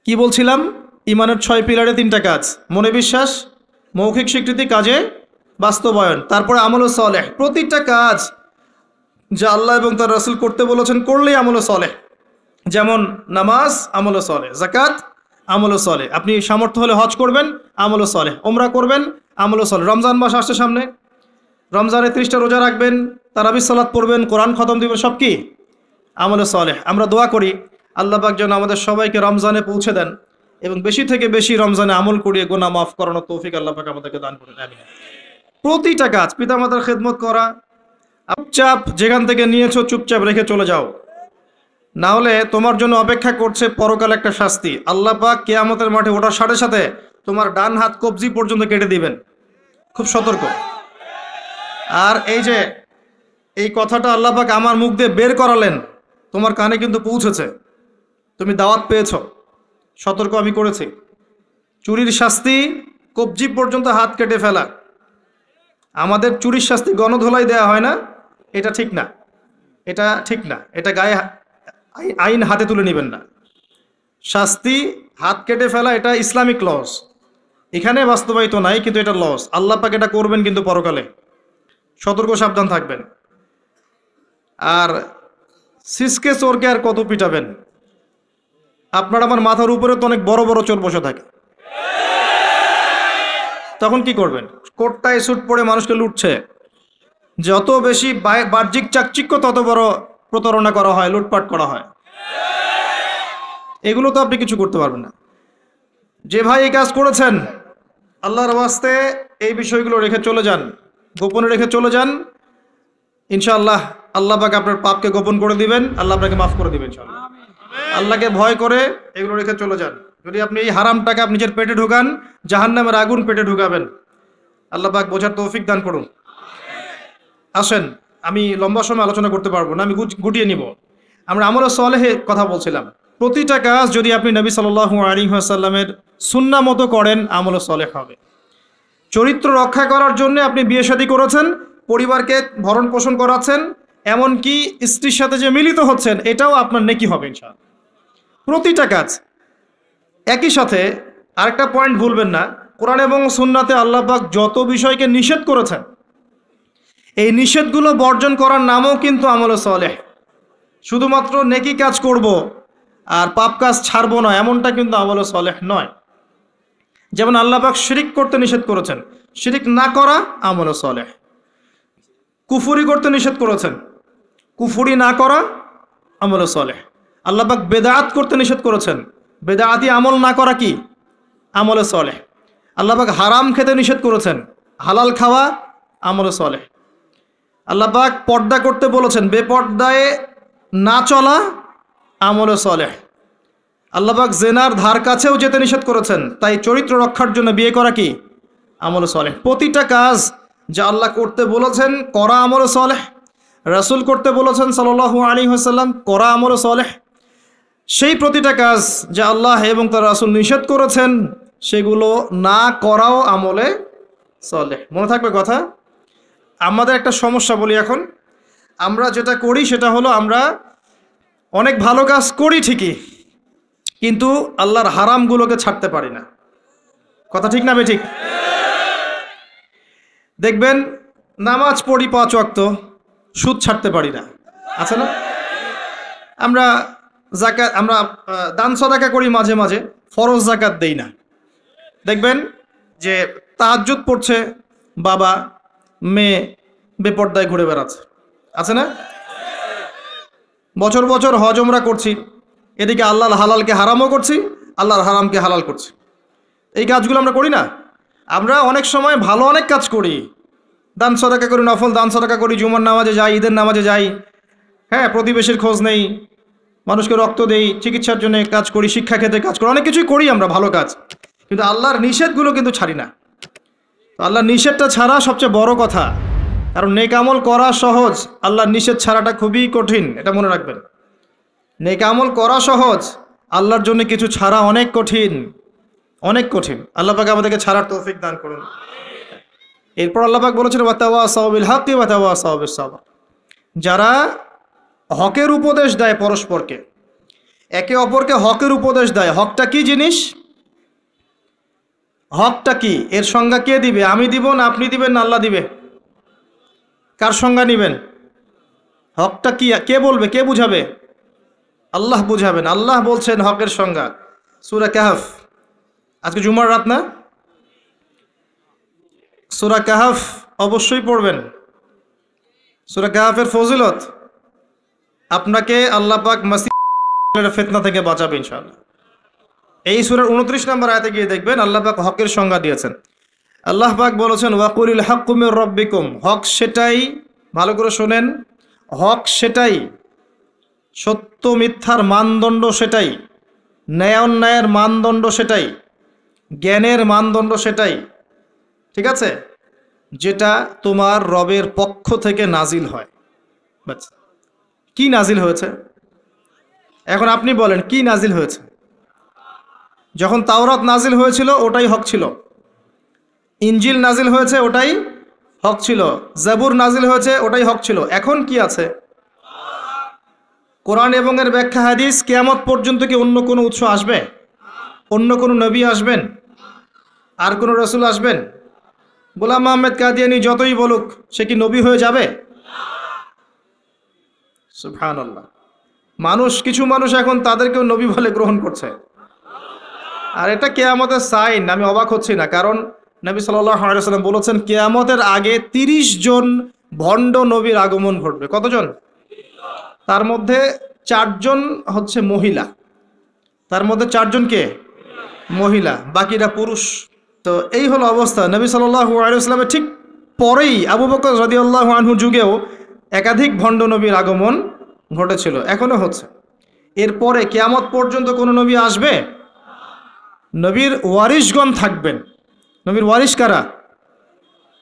কি বলছিলাম? ইমানের 6 পিলারে 3টা কাজ: মনে বিশ্বাস, মৌখিক স্বীকৃতি, কাজে বাস্তবায়ন, তারপরে আমল সালেহ। প্রতিটা কাজ যা আল্লাহ এবং তার রাসূল করতে বলেছেন, করলেই আমল সালেহ। যেমন নামাজ, আমল সালেহ; জাকাত, আমল সালেহ। আপনি সামর্থ্য হলে হজ করবেন, আমল সালেহ; ওমরা করবেন, আমল সালেহ। রমজান মাস আসছে সামনে, রমজানে 30টা রোজা রাখবেন, তারাবির সালাত পড়বেন, কোরআন খতম দিবেন, সব কি? আমল সালেহ। আমরা দোয়া করি, আল্লাহ পাক যেন আমাদের সবাইকে রমজানে পৌঁছে দেন এবং বেশি থেকে বেশি রমজানে আমল করিয়ে গুনাহ মাফ করানোর তৌফিক আল্লাহ পাক আমাদেরকে দান করেন। আমিন। প্রতিটা কাজ পিতামাতার খেদমত করা, চুপচাপ যেখান থেকে নিয়েছো চুপচাপ রেখে চলে যাও, না হলে তোমার জন্য অপেক্ষা করছে পরকাল একটা শাস্তি। আল্লাহ পাক কিয়ামতের মাঠে ওঠার সাথে সাথে তোমার ডান হাত কবজি পর্যন্ত কেটে দিবেন। খুব সতর্ক। আর এই কথাটা আল্লাহ পাক আমার মুখ দিয়ে বের করালেন, তোমার কানে কিন্তু পৌঁছেছে, তুমি দাওয়াত পেয়েছো। সতর্ক আমি করেছি। চুরির শাস্তি কবজি পর্যন্ত হাত কেটে ফেলা। আমাদের চুরির শাস্তি গণধোলাই দেয়া হয় না, এটা ঠিক না, এটা ঠিক না। এটা গায়ে আইন হাতে তুলে নেবেন না। শাস্তি হাত কেটে ফেলা এটা ইসলামিক লস, এখানে বাস্তবায়িত নাই, কিন্তু এটা লস। আল্লাহ পাক এটা করবেন কিন্তু পরকালে। সতর্ক সাবধান থাকবেন। আর সিসকে চোরকে আর কত পিটাবেন? আপনার আমার মাথার উপরে তো অনেক বড় বড় চোর বসে থাকে, তখন কি করবেন? কোটটায় স্যুট পরে মানুষকে লুটছে। যত বেশি বাহ্যিক চাকচিক্য তত বড় প্রতারণা করা হয়, লুটপাট করা হয়। এগুলো তো আপনি কিছু করতে পারবেন না। যে ভাই এই কাজ করেছেন, আল্লাহর ওয়াস্তে এই বিষয়গুলো রেখে চলে যান, গোপনে রেখে চলে যান। ইনশাআল্লাহ আল্লাহ পাক আপনার পাপকে গোপন করে দিবেন, আল্লাহ আপনাকে মাফ করে দিবেন ইনশাআল্লাহ। আল্লাহকে ভয় করে এগুলো রেখে চলে যান। যদি আপনি এই হারাম টাকা আপনি নিজের পেটে ঢুকান, জাহান্নামের আগুন পেটে ঢুকাবেন। আল্লাহ পাক বোঝার তৌফিক দান করুন। আসেন, আমি লম্বা সময় আলোচনা করতে পারবো না, আমি গুটিয়ে নিব। আমরা আমলে সালেহের কথা বলছিলাম। প্রতিটা কাজ যদি আপনি নবী সাল্লাল্লাহু আলাইহি ওয়াসাল্লামের সুন্নাহ মতো করেন, আমলে সালেহ হবে। চরিত্র রক্ষা করার জন্য আপনি বিয়ে শাদী করেছেন, পরিবারকে ভরণ পোষণ করাচ্ছেন, এমনকি স্ত্রীর সাথে যে মিলিত হচ্ছেন, এটাও আপনার নেকি হবে ইনশাআল্লাহ। প্রতিটা কাজ। একই সাথে আরেকটা পয়েন্ট ভুলবেন না, কোরআন এবং সুন্নাতে আল্লাহ পাক যত বিষয়কে নিষেধ করেছেন, এই নিষেধগুলো বর্জন করার নামও কিন্তু আমলে সালেহ। শুধুমাত্র নেকি কাজ করব আর পাপ কাজ ছাড়বো না, এমনটা কিন্তু আমলে সালেহ নয়। যেমন আল্লাহ পাক শিরিক করতে নিষেধ করেছেন, শিরিক না করা আমলে সালেহ। কুফরি করতে নিষেধ করেছেন, কুফরি না করা আমলে সালেহ। আল্লাহ পাক বেদাত করতে নিষেধ করেছেন, বেদাতি আমল না করা কি আমলে সালেহ। আল্লাহ পাক হারাম খেতে নিষেধ করেছেন, হালাল খাওয়া আমলে সালেহ। আল্লাহ পাক পর্দা করতে বলেছেন, বেপর্দায় না চলা আমলে সালেহ। আল্লাহ পাক জেনার ধার কাছেও যেতে নিষেধ করেছেন, তাই চরিত্র রক্ষার জন্য বিয়ে করা কি আমলে সালেহ। প্রতিটা কাজ যা আল্লাহ করতে বলেছেন করা আমলে সালেহ, রাসূল করতে বলেছেন সাল্লাল্লাহু আলাইহি ওয়াসাল্লাম করা আমলে সালেহ। সেই প্রতিটা কাজ যা আল্লাহ এবং তার রাসূল নিষেধ করেছেন, সেগুলো না করাও আমলে সালেহ। মনে থাকবে কথা। আমাদের একটা সমস্যা বলি এখন, আমরা যেটা করি সেটা হলো আমরা অনেক ভালো কাজ করি ঠিকই, কিন্তু আল্লাহর হারামগুলোকে ছাড়তে পারি না। কথা ঠিক না বেঠিক? দেখবেন নামাজ পড়ি 5 ওয়াক্ত, সুদ ছাড়তে পারি না, আছে না? আমরা যাকাত, আমরা দান সদাকা করি মাঝে মাঝে, ফরজ যাকাত দেই না। দেখবেন যে তাহাজ্জুদ পড়ছে বাবা, মেয়ে বেপর্দায় ঘুরে বেড়াচ্ছে, আছে না? বছর বছর হজ ওমরা করছি, এদিকে আল্লাহর হালালকে হারামও করছি, আল্লাহর হারামকে হালাল করছি। এই কাজগুলো আমরা করি না। আমরা অনেক সময় ভালো অনেক কাজ করি, দান সদাকা করি, নফল দান সদাকা করি, জুমার নামাজে যাই, ঈদের নামাজে যাই, হ্যাঁ, প্রতিবেশীর খোঁজ নেই, মানুষকে রক্ত দেই, চিকিৎসার জন্য কাজ করি, শিক্ষা ক্ষেত্রে কাজ করি, অনেক কিছুই করি আমরা ভালো কাজ, কিন্তু আল্লাহর নিষেধগুলো কিন্তু ছাড়ি না। আল্লাহর নিষেধটা ছাড়া সবচেয়ে বড় কথা, কারণ নেক আমল করা সহজ, আল্লাহর নিষেধ ছাড়াটা খুবই কঠিন, এটা মনে রাখবেন। নেক আমল করা সহজ, আল্লাহর জন্য কিছু ছাড়া অনেক কঠিন, অনেক কঠিন। আল্লাহ পাক আমাদেরকে ছাড়ার তৌফিক দান করুন। এরপর আল্লাহ পাক বলেছেন, ওয়াতাওয়াসাউ বিল হাক্কি ওয়াতাওয়াসাউ বিস সাবর। যারা হকের উপদেশ দেয় পরস্পরকে, একে অপরকে হকের উপদেশ দেয়। হকটা কি জিনিস? হকটা কি? এর সংজ্ঞা কে দিবে? আমি দিব না আপনি দিবেন না আল্লাহ দিবে? কার সংজ্ঞা নেবেন? হকটা কি কে বলবে, কে বুঝাবে? আল্লাহ বুঝাবেন। আল্লাহ বলছেন হকের সংজ্ঞা, সূরা কাহফ। আজকে জুমার রাত না? সূরা কাহফ অবশ্যই পড়বেন। সূরা কাহফের ফজিলত আপনাকে আল্লাহ পাক ফিতনা থেকে বাঁচাবে ইনশাআল্লাহ। এই সূরার 29 নম্বর আয়াতে গিয়ে দেখবেন আল্লাহ পাক হকের সংজ্ঞা দিয়েছেন। আল্লাহ পাক বলেছেন ওয়াকুলিল হাক্কু মির রাব্বিকুম, হক সেটাই, ভালো করে শোনেন, হক সেটাই, সত্য মিথ্যার মানদণ্ড সেটাই, ন্যায় অন্যায়ের মানদণ্ড সেটাই, জ্ঞানের মানদণ্ড সেটাই, ঠিক আছে, যেটা তোমার রবের পক্ষ থেকে নাজিল হয়। বাস, কি নাজিল হয়েছে? এখন আপনি বলেন কি নাজিল হয়েছে? যখন তাওরাত নাজিল হয়েছিল ওটাই হক ছিল, ইনজিল নাজিল হয়েছে ওটাই হক ছিল, জাবুর নাজিল হয়েছে ওটাই হক ছিল। এখন কি আছে? কোরআন এবং এর ব্যাখ্যা হাদিস। কিয়ামত পর্যন্ত কি অন্য কোনো উৎস আসবে? অন্য কোনো নবী আসবেন? আর কোনো রসুল আসবেন? গোলাম আহমেদ কাদিয়ানি যতই বলুক, সে কি নবী হয়ে যাবে? সুবহানাল্লাহ। মানুষ, কিছু মানুষ এখন তাদেরকেও নবী বলে গ্রহণ করছে। আর এটা কিয়ামতের সাইন। আমি অবাক হচ্ছি না, কারণ নবী সাল্লাল্লাহু আলাইহি ওয়াসাল্লাম বলেছেন কিয়ামতের আগে 30 জন ভণ্ড নবীর আগমন ঘটবে। কতজন? তার মধ্যে 4 জন হচ্ছে মহিলা, তার মধ্যে 4 জন কে? মহিলা, বাকিরা পুরুষ। তো এই হলো অবস্থা। নবী সাল্লাল্লাহু আলাইহি ওয়াসাল্লামের ঠিক পরেই আবু বকর রাদিয়াল্লাহু আনহুর যুগেও একাধিক ভণ্ড নবীর আগমন ঘটেছিল, এখনো হচ্ছে। এরপরে কিয়ামত পর্যন্ত কোনো নবী আসবে? নবীর ওয়ারিশগণ থাকবেন। নবীর ওয়ারিশ কারা?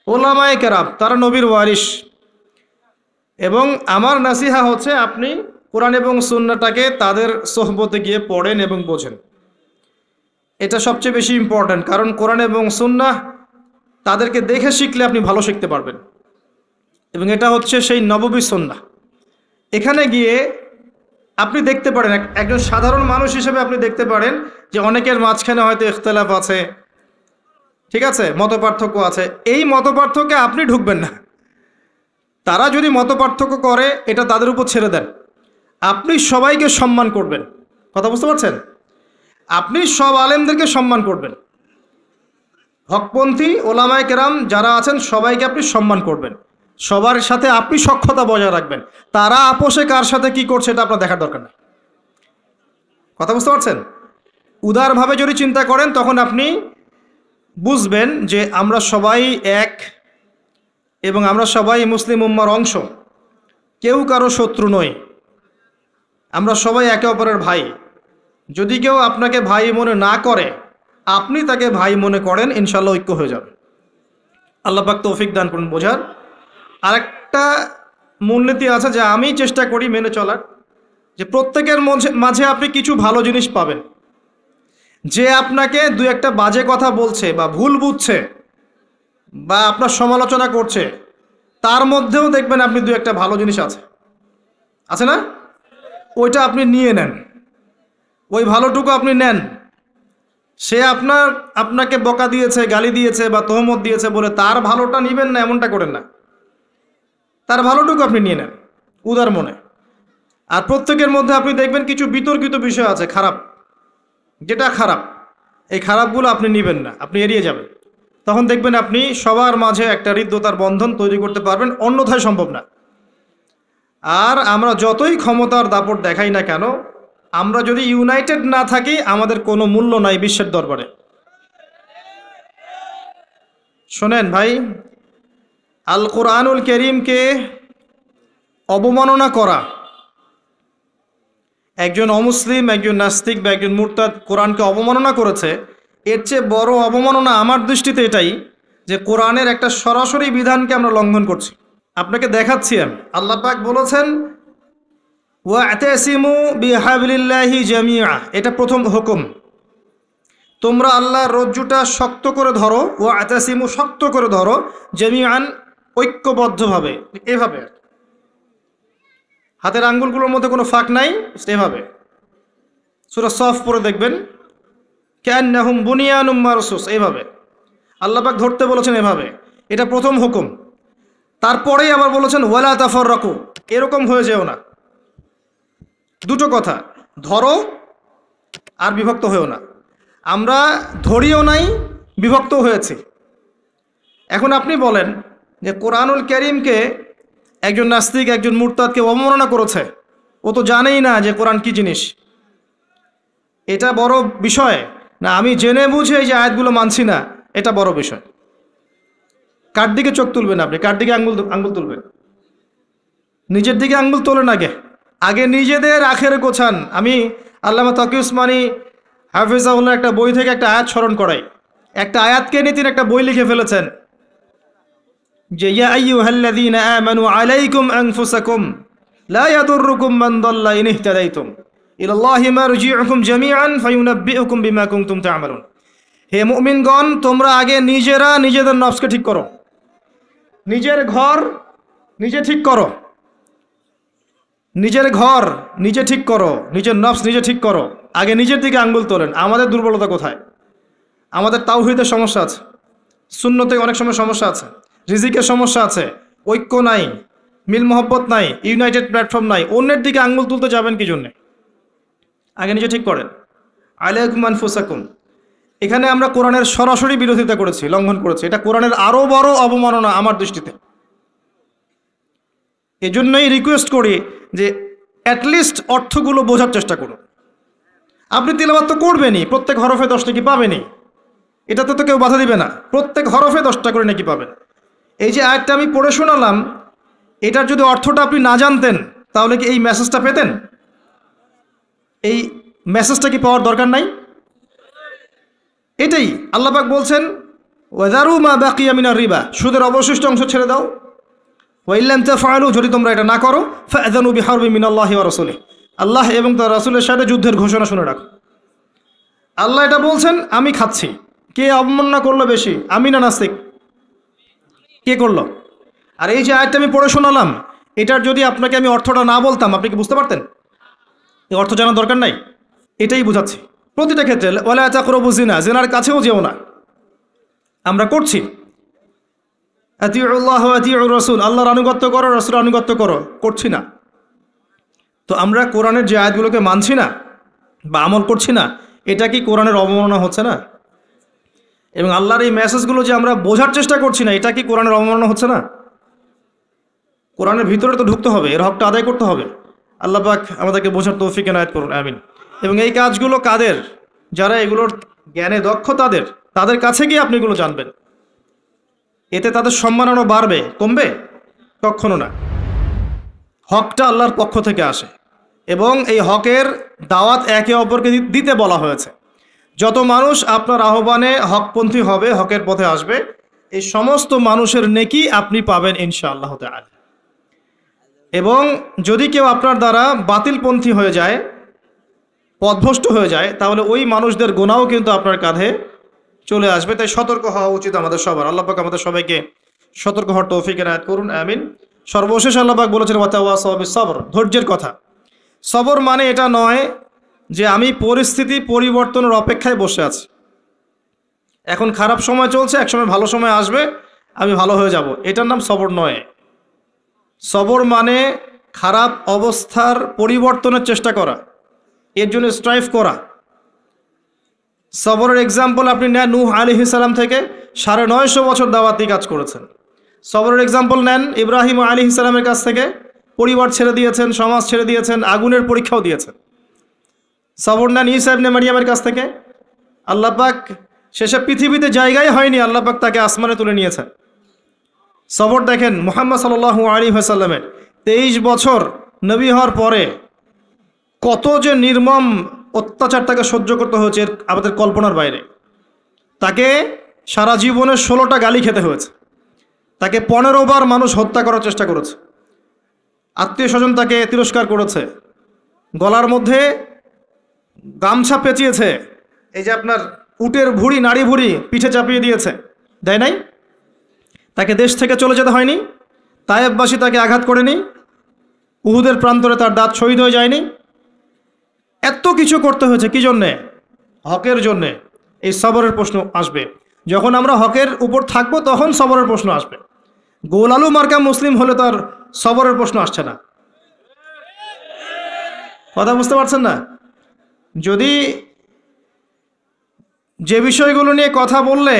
ওলামায়ে কেরাম, তারা নবীর ওয়ারিশ। এবং আমার নাসিহা হচ্ছে আপনি কোরআন এবং সুন্নাহটাকে তাদের সোহবতে গিয়ে পড়েন এবং বোঝেন। এটা সবচেয়ে বেশি ইম্পর্ট্যান্ট, কারণ কোরআন এবং সুন্নাহ তাদেরকে দেখে শিখলে আপনি ভালো শিখতে পারবেন। এবং এটা হচ্ছে সেই নববী সুন্নাহ। এখানে গিয়ে আপনি দেখতে পারেন, একজন সাধারণ মানুষ হিসেবে আপনি দেখতে পারেন যে অনেকের মাঝখানে হয়তো ইখতিলাফ আছে, ঠিক আছে, মত পার্থক্য আছে। এই মত পার্থক্যে আপনি ঢুকবেন না। তারা যদি মত পার্থক্য করে এটা তাদের উপর ছেড়ে দেন। আপনি সবাইকে সম্মান করবেন। কথা বুঝতে পারছেন? আপনি সব আলেমদেরকে সম্মান করবেন। হকপন্থী ওলামায়ে কেরাম যারা আছেন সবাইকে আপনি সম্মান করবেন। সবার সাথে আপনি সখ্যতা বজায় রাখবেন। তারা আপোষে কার সাথে কি করছে এটা আপনার দেখার দরকার নেই। কথা বুঝতে পারছেন? উদারভাবে যদি চিন্তা করেন তখন আপনি বুঝবেন যে আমরা সবাই এক এবং আমরা সবাই মুসলিম উম্মার অংশ, কেউ কারো শত্রু নই, আমরা সবাই একে অপরের ভাই। যদি কেউ আপনাকে ভাই মনে না করে, আপনি তাকে ভাই মনে করেন, ইনশাল্লাহ ঐক্য হয়ে যাবে। আল্লাহ পাক তৌফিক দান করুন বোঝার। আরেকটা মূলনীতি আছে যা আমি চেষ্টা করি মেনে চলার, যে প্রত্যেকের মাঝে আপনি কিছু ভালো জিনিস পাবেন। যে আপনাকে দু একটা বাজে কথা বলছে বা ভুল বুঝছে বা আপনার সমালোচনা করছে, তার মধ্যেও দেখবেন আপনি দু একটা ভালো জিনিস আছে না? ওইটা আপনি নিয়ে নেন, ওই ভালোটুকু আপনি নেন। সে আপনাকে বকা দিয়েছে, গালি দিয়েছে বা তহমত দিয়েছে বলে তার ভালোটা নেবেন না, এমনটা করেন না। তার ভালোটুকু আপনি নিয়ে নেন উদার মনে। আর প্রত্যেকের মধ্যে আপনি দেখবেন কিছু বিতর্কিত বিষয় আছে, খারাপ, যেটা খারাপ, এই খারাপগুলো আপনি নেবেন না, আপনি এড়িয়ে যাবেন। তখন দেখবেন আপনি সবার মাঝে একটা হৃদ্যতার বন্ধন তৈরি করতে পারবেন, অন্যথায় সম্ভব না। আর আমরা যতই ক্ষমতার দাপট দেখাই না কেন, আমরা যদি ইউনাইটেড না থাকি আমাদের কোনো মূল্য নাই বিশ্বের দরবারে। শোনেন ভাই, আল কোরআনুল কারীমকে অবমাননা করা, একজন অমুসলিম, একজন নাস্তিক বা একজন মুরতাদ কোরআনকে অবমাননা করেছে, এর চেয়ে বড় অবমাননা আমার দৃষ্টিতে এটাই যে কোরআনের একটা সরাসরি বিধানকে আমরা লঙ্ঘন করছি। আপনাকে দেখাচ্ছি আমি। আল্লাহ পাক বলেছেন ওয়া'তাসিমু বিহাবলিল্লাহি জামিআ, এটা প্রথম হুকুম। তোমরা আল্লাহর রজ্জুটা শক্ত করে ধরো, ওয়া'তাসিমু, শক্ত করে ধরো, জামিআন, ঐক্যবদ্ধভাবে, এভাবে হাতের আঙ্গুলগুলোর মধ্যে কোনো ফাঁক নাই, এভাবে। সূরা সফ পড়ে দেখবেন, কান্নাহুম বুনিয়ানুম মারসুস, এইভাবে আল্লাহ পাক ধরতে বলেছেন, এভাবে। এটা প্রথম হুকুম। তারপরেই আবার বলেছেন ওয়ালা তাফাররাকু, এরকম হয়ে যেও না। দুটো কথা, ধরো আর বিভক্ত হয়েও না। আমরা ধরিও নাই, বিভক্ত হয়েছি। এখন আপনি বলেন যে কোরআনুল কারীমকে একজন নাস্তিক, একজন মুরতাদকে অবমাননা করেছে, ও তো জানেই না যে কোরআন কি জিনিস, এটা বড় বিষয় না আমি জেনে বুঝে এই যে আয়াতগুলো মানছি না, এটা বড় বিষয়। কার দিকে চোখ তুলবেন আপনি? কার দিকে আঙ্গুল তুলবেন? নিজের দিকে আঙ্গুল তোলেন আগে। আগে নিজেদের আখের গোছান। আমি আল্লামা তকি উসমানী হাফিজাহুল্লাহ একটা বই থেকে একটা আয়াত স্মরণ করাই। একটা আয়াতকে নিয়ে তিনি একটা বই লিখে ফেলেছেন যে ইয়া আইয়ুহাল্লাযীনা আমানু আলাইকুম আনফুসাকুম লা ইয়াদুররুকুম মান দাল্লা ইন ইহতাদাইতুম ইলাল্লাহি মারজিউকুম জামিআন ফায়ুনাব্বিউকুম বিমা কুনতুম তা'মালুন। হে মুমিনগণ, তোমরা আগে নিজেরা নিজেদের নফসকে ঠিক করো, নিজের ঘর নিজে ঠিক করো, নিজের ঘর নিজে ঠিক করো, নিজের নফস নিজে ঠিক করো। আগে নিজের দিকে আঙ্গুল তোলেন। আমাদের দুর্বলতা কোথায়? আমাদের তাওহীদের সমস্যা আছে, সুন্নতে অনেক সময় সমস্যা আছে, রিজিকের সমস্যা আছে, ঐক্য নাই, মিল মহব্বত নাই, ইউনাইটেড প্ল্যাটফর্ম নাই। অন্যের দিকে আঙ্গুল তুলতে যাবেন কি জন্যে? আগে নিজে ঠিক করেন। আলাইকুম আনফুসাকুম, এখানে আমরা কোরআনের সরাসরি বিরোধিতা করেছি, লঙ্ঘন করেছি। এটা কোরআনের আরও বড় অবমাননা আমার দৃষ্টিতে। এজন্যই রিকোয়েস্ট করি যে অ্যাটলিস্ট অর্থগুলো বোঝার চেষ্টা করুন। আপনি তিলাওয়াত তো করবেনই, প্রত্যেক হরফে 10 নাকি পাবেনই, এটাতে তো কেউ বাধা দিবে না। প্রত্যেক হরফে 10টা করে নাকি পাবেন। এই যে আয়াতটা আমি পড়ে শোনালাম, এটার যদি অর্থটা আপনি না জানতেন তাহলে কি এই মেসেজটা পেতেন? এই মেসেজটা কি পাওয়ার দরকার নাই? এটাই আল্লাহ পাক বলছেন ওয়াযারু মা বাকিয়া মিনার রিবা, সুদের অবশিষ্ট অংশ ছেড়ে দাও। ওয়া ইল্লাম তাফআলু, যদি তোমরা এটা না করো ফাআযানু বিহারবিন মিনাল্লাহি ওয়া রাসূলিহি, আল্লাহ এবং তার রাসূলের সাথে যুদ্ধের ঘোষণা শুনে রাখো। আল্লাহ এটা বলছেন, আমি খাচ্ছি। কে অবমাননা করলো বেশি, আমি না নাস্তিক? কে করলো? আর এই যে আয়াতটা আমি পড়ে শোনালাম, এটার যদি আপনাকে আমি অর্থটা না বলতাম, আপনি কি বুঝতে পারতেন? এই অর্থ জানার দরকার নাই। এটাই বুঝাচ্ছি প্রতিটা ক্ষেত্রে। ওয়ালা তাকরাবু জিনা, জিনার কাছেও যেও না। আমরা করছি। আতিউল্লাহ ওয়া আতিউর রাসূল, আল্লাহর আনুগত্য করো, রাসূলের আনুগত্য করো, করছি না। তো আমরা কোরআনের যে আয়াতগুলোকে মানছি না বা আমল করছি না, এটা কি কোরআনের অবমাননা হচ্ছে না? এবং আল্লাহর এই মেসেজগুলো যে আমরা বোঝার চেষ্টা করছি না, এটা কি কোরআনের অবমাননা হচ্ছে না? কোরআনের ভিতরে তো ঢুকতে হবে, এর হকটা আদায় করতে হবে। আল্লাহ পাক আমাদেরকে বোঝার তৌফিক এনায়েত করুন, আমিন। এবং এই কাজগুলো কাদের? যারা এগুলোর জ্ঞানে দক্ষ, তাদের কাছে গিয়ে আপনি এগুলো জানবেন। এতে তাদের সম্মান আরও বাড়বে, কমবে? কখনো না। হকটা আল্লাহর পক্ষ থেকে আসে এবং এই হকের দাওয়াত একে অপরকে দিতে বলা হয়েছে। যত মানুষ আপনার আহ্বানে হকপন্থী হবে, হকের পথে আসবে, এই সমস্ত মানুষের নেকি আপনি পাবেন ইনশাআল্লাহ তাআলা। এবং যদি কেউ আপনার দ্বারা বাতিলপন্থী হয়ে যায়, পথভ্রষ্ট হয়ে যায়, তাহলে ওই মানুষদের গুনাহও কিন্তু আপনার কাঁধে চলে আসবে। তাই সতর্ক হওয়া উচিত আমাদের সবার। আল্লাহ পাক আমাদের সবাইকে সতর্ক হওয়ার তৌফিক এনায়েত করুন, আমিন। সর্বশেষ আল্লাহ পাক বলেছেন ওয়াতাওয়াসাউ বিস-সবর, ধৈর্যের কথা। সবর মানে এটা নয় যে আমি পরিস্থিতি পরিবর্তনের অপেক্ষায় বসে আছি, এখন খারাপ সময় চলছে, একসময় ভালো সময় আসবে, আমি ভালো হয়ে যাব, এটার নাম সবর নয়। সবর মানে খারাপ অবস্থার পরিবর্তনের চেষ্টা করা, এর জন্য স্ট্রাইভ করা। সবরের এক্সাম্পল আপনি নেন নূহ আলাইহিস সালাম থেকে 950 বছর দাওয়াতি কাজ করেছেন। সবরের এক্সাম্পল নেন ইব্রাহিম আলাইহিস সালামের কাছ থেকে, পরিবার ছেড়ে দিয়েছেন, সমাজ ছেড়ে দিয়েছেন, আগুনের পরীক্ষাও দিয়েছেন। সবর নেন ঈসা ইবনে মারইয়ামের কাছ থেকে, আল্লাহ পাক শেষে পৃথিবীতে জায়গায় হয়নি, আল্লাহ পাক তাকে আসমানে তুলে নিয়েছেন। সবর দেখেন মুহাম্মদ সাল্লাল্লাহু আলাইহি ওয়াসাল্লামের 23 বছর নবী হওয়ার পরে কত যে নির্মম অত্যাচার তাকে সহ্য করতে হয়েছে, আমাদের কল্পনার বাইরে। তাকে সারা জীবনে 16টা গালি খেতে হয়েছে, তাকে 15 বার মানুষ হত্যা করার চেষ্টা করেছে, আত্মীয় স্বজন তাকে তিরস্কার করেছে, গলার মধ্যে গামছা পেঁচিয়েছে, এই যে আপনার উটের ভুঁড়ি, নাড়ি ভুঁড়ি পিঠে চাপিয়ে দিয়েছে, দেয় নাই? তাকে দেশ থেকে চলে যেতে হয়নি, তায়েববাসী তাকে আঘাত করেনি, উহুদের প্রান্তরে তার দাঁত শহীদ হয়ে যায়নি। এত কিছু করতে হয়েছে কি জন্যে? হকের জন্যে। এই সবরের প্রশ্ন আসবে যখন আমরা হকের উপর থাকবো, তখন সবরের প্রশ্ন আসবে। গোল আলু মার্কা মুসলিম হলে তার সবরের প্রশ্ন আসছে না। কথা বুঝতে পারছেন না? যদি যে বিষয়গুলো নিয়ে কথা বললে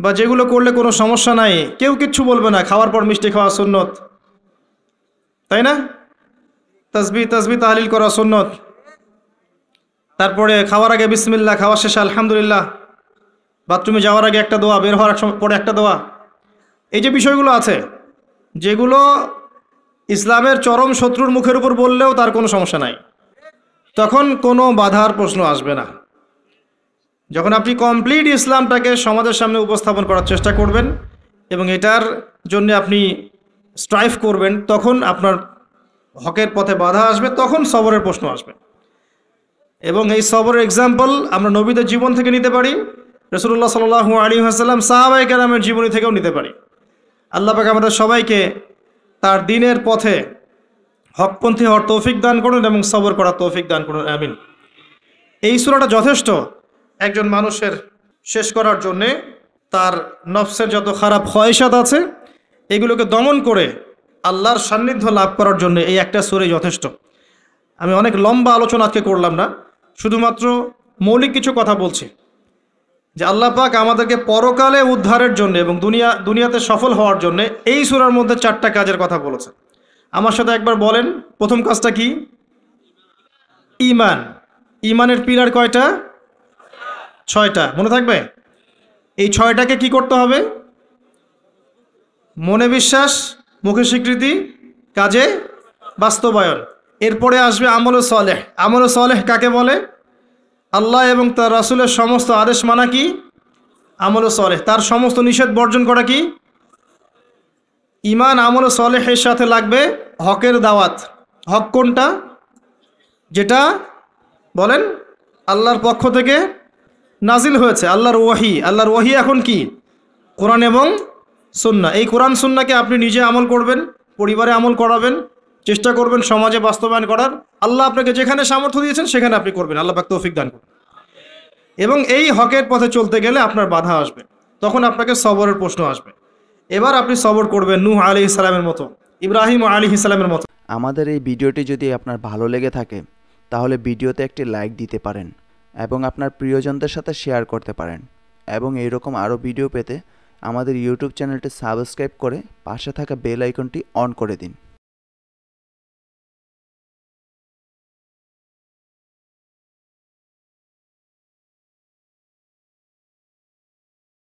বা যেগুলো করলে কোনো সমস্যা নাই, কেউ কিচ্ছু বলবে না, খাওয়ার পর মিষ্টি খাওয়া সুন্নত, তাই না? তাসবিহ তাহলিল করা সুন্নত, তারপরে খাওয়ার আগে বিসমিল্লাহ, খাওয়া শেষে আলহামদুলিল্লাহ, বাথরুমে যাওয়ার আগে একটা দোয়া, বের হওয়ার পরে একটা দোয়া। এই যে বিষয়গুলো আছে, যেগুলো ইসলামের চরম শত্রুর মুখের উপর বললেও তার কোনো সমস্যা নাই, তখন কোনো বাধার প্রশ্ন আসবে না। যখন আপনি কমপ্লিট ইসলামটাকে সমাজের সামনে উপস্থাপন করার চেষ্টা করবেন এবং এটার জন্য আপনি স্ট্রাইভ করবেন, তখন আপনার হকের পথে বাধা আসবে, তখন সবরের প্রশ্ন আসবে। এবং এই সবরের এক্সাম্পল আমরা নবীদের জীবন থেকে নিতে পারি, রাসূলুল্লাহ সাল্লাল্লাহু আলাইহি ওয়াসাল্লাম সাহাবায়ে কেরামের জীবনী থেকেও নিতে পারি। আল্লাহ পাক আমাদের সবাইকে তার দ্বীনের পথে হকপন্থী হওয়ার তৌফিক দান করুন এবং সবর করার তৌফিক দান করুন, আমিন। এই সূরাটা যথেষ্ট একজন মানুষের শেষ করার জন্যে, তার নফসের যত খারাপ খয়েশাত আছে এগুলোকে দমন করে আল্লাহর সান্নিধ্য লাভ করার জন্য এই একটা সূরাই যথেষ্ট। আমি অনেক লম্বা আলোচনা আজকে করলাম না, শুধুমাত্র মৌলিক কিছু কথা বলছি যে আল্লাহ পাক আমাদেরকে পরকালে উদ্ধারের জন্য এবং দুনিয়াতে সফল হওয়ার জন্য এই সূরার মধ্যে 4টা কাজের কথা বলেছেন। আমার সাথে একবার বলেন, প্রথম কাজটা কি? ঈমান। ঈমানের পিলার কয়টা? 6টা। মনে থাকবে? এই 6টাকে কি করতে হবে? মনে বিশ্বাস, মুখে স্বীকৃতি, কাজে বাস্তবায়ন। এরপরে আসবে আমল সালেহ। আমল সালেহ কাকে বলে? আল্লাহ এবং তার রাসূলের সমস্ত আদেশ মানা কি? আমল সালেহ। তার সমস্ত নিষেধ বর্জন করা কি? ঈমান আমল সালেহের সাথে লাগবে হকের দাওয়াত। হক কোনটা? যেটা বলেন আল্লাহর পক্ষ থেকে নাজিল হয়েছে, আল্লাহর ওয়াহি। আল্লাহর ওয়াহি এখন কি? কোরআন এবং সুন্নাহ। এই কোরআন সুন্নাহকে আপনি নিজে আমল করবেন, পরিবারে আমল করাবেন, চেষ্টা করবেন সমাজে বাস্তবায়ন করার। আল্লাহ আপনাকে যেখানে সামর্থ্য দিয়েছেন সেখানে আপনি করবেন, আল্লাহ পাক তৌফিক দান করুন। এবং এই হকের পথে চলতে গেলে আপনার বাধা আসবে, তখন আপনাকে সবরের প্রশ্ন আসবে। এবার আপনি সবর করবেন নূহ আলাইহিস সালামের মতো, ইব্রাহিম আলাইহিস সালামের মতো। আমাদের এই ভিডিওটি যদি আপনার ভালো লেগে থাকে তাহলে ভিডিওতে একটি লাইক দিতে পারেন এবং আপনার প্রিয়জনদের সাথে শেয়ার করতে পারেন। এবং এইরকম আরও ভিডিও পেতে আমাদের ইউটিউব চ্যানেলটি সাবস্ক্রাইব করে পাশে থাকা বেল আইকনটি অন করে দিন।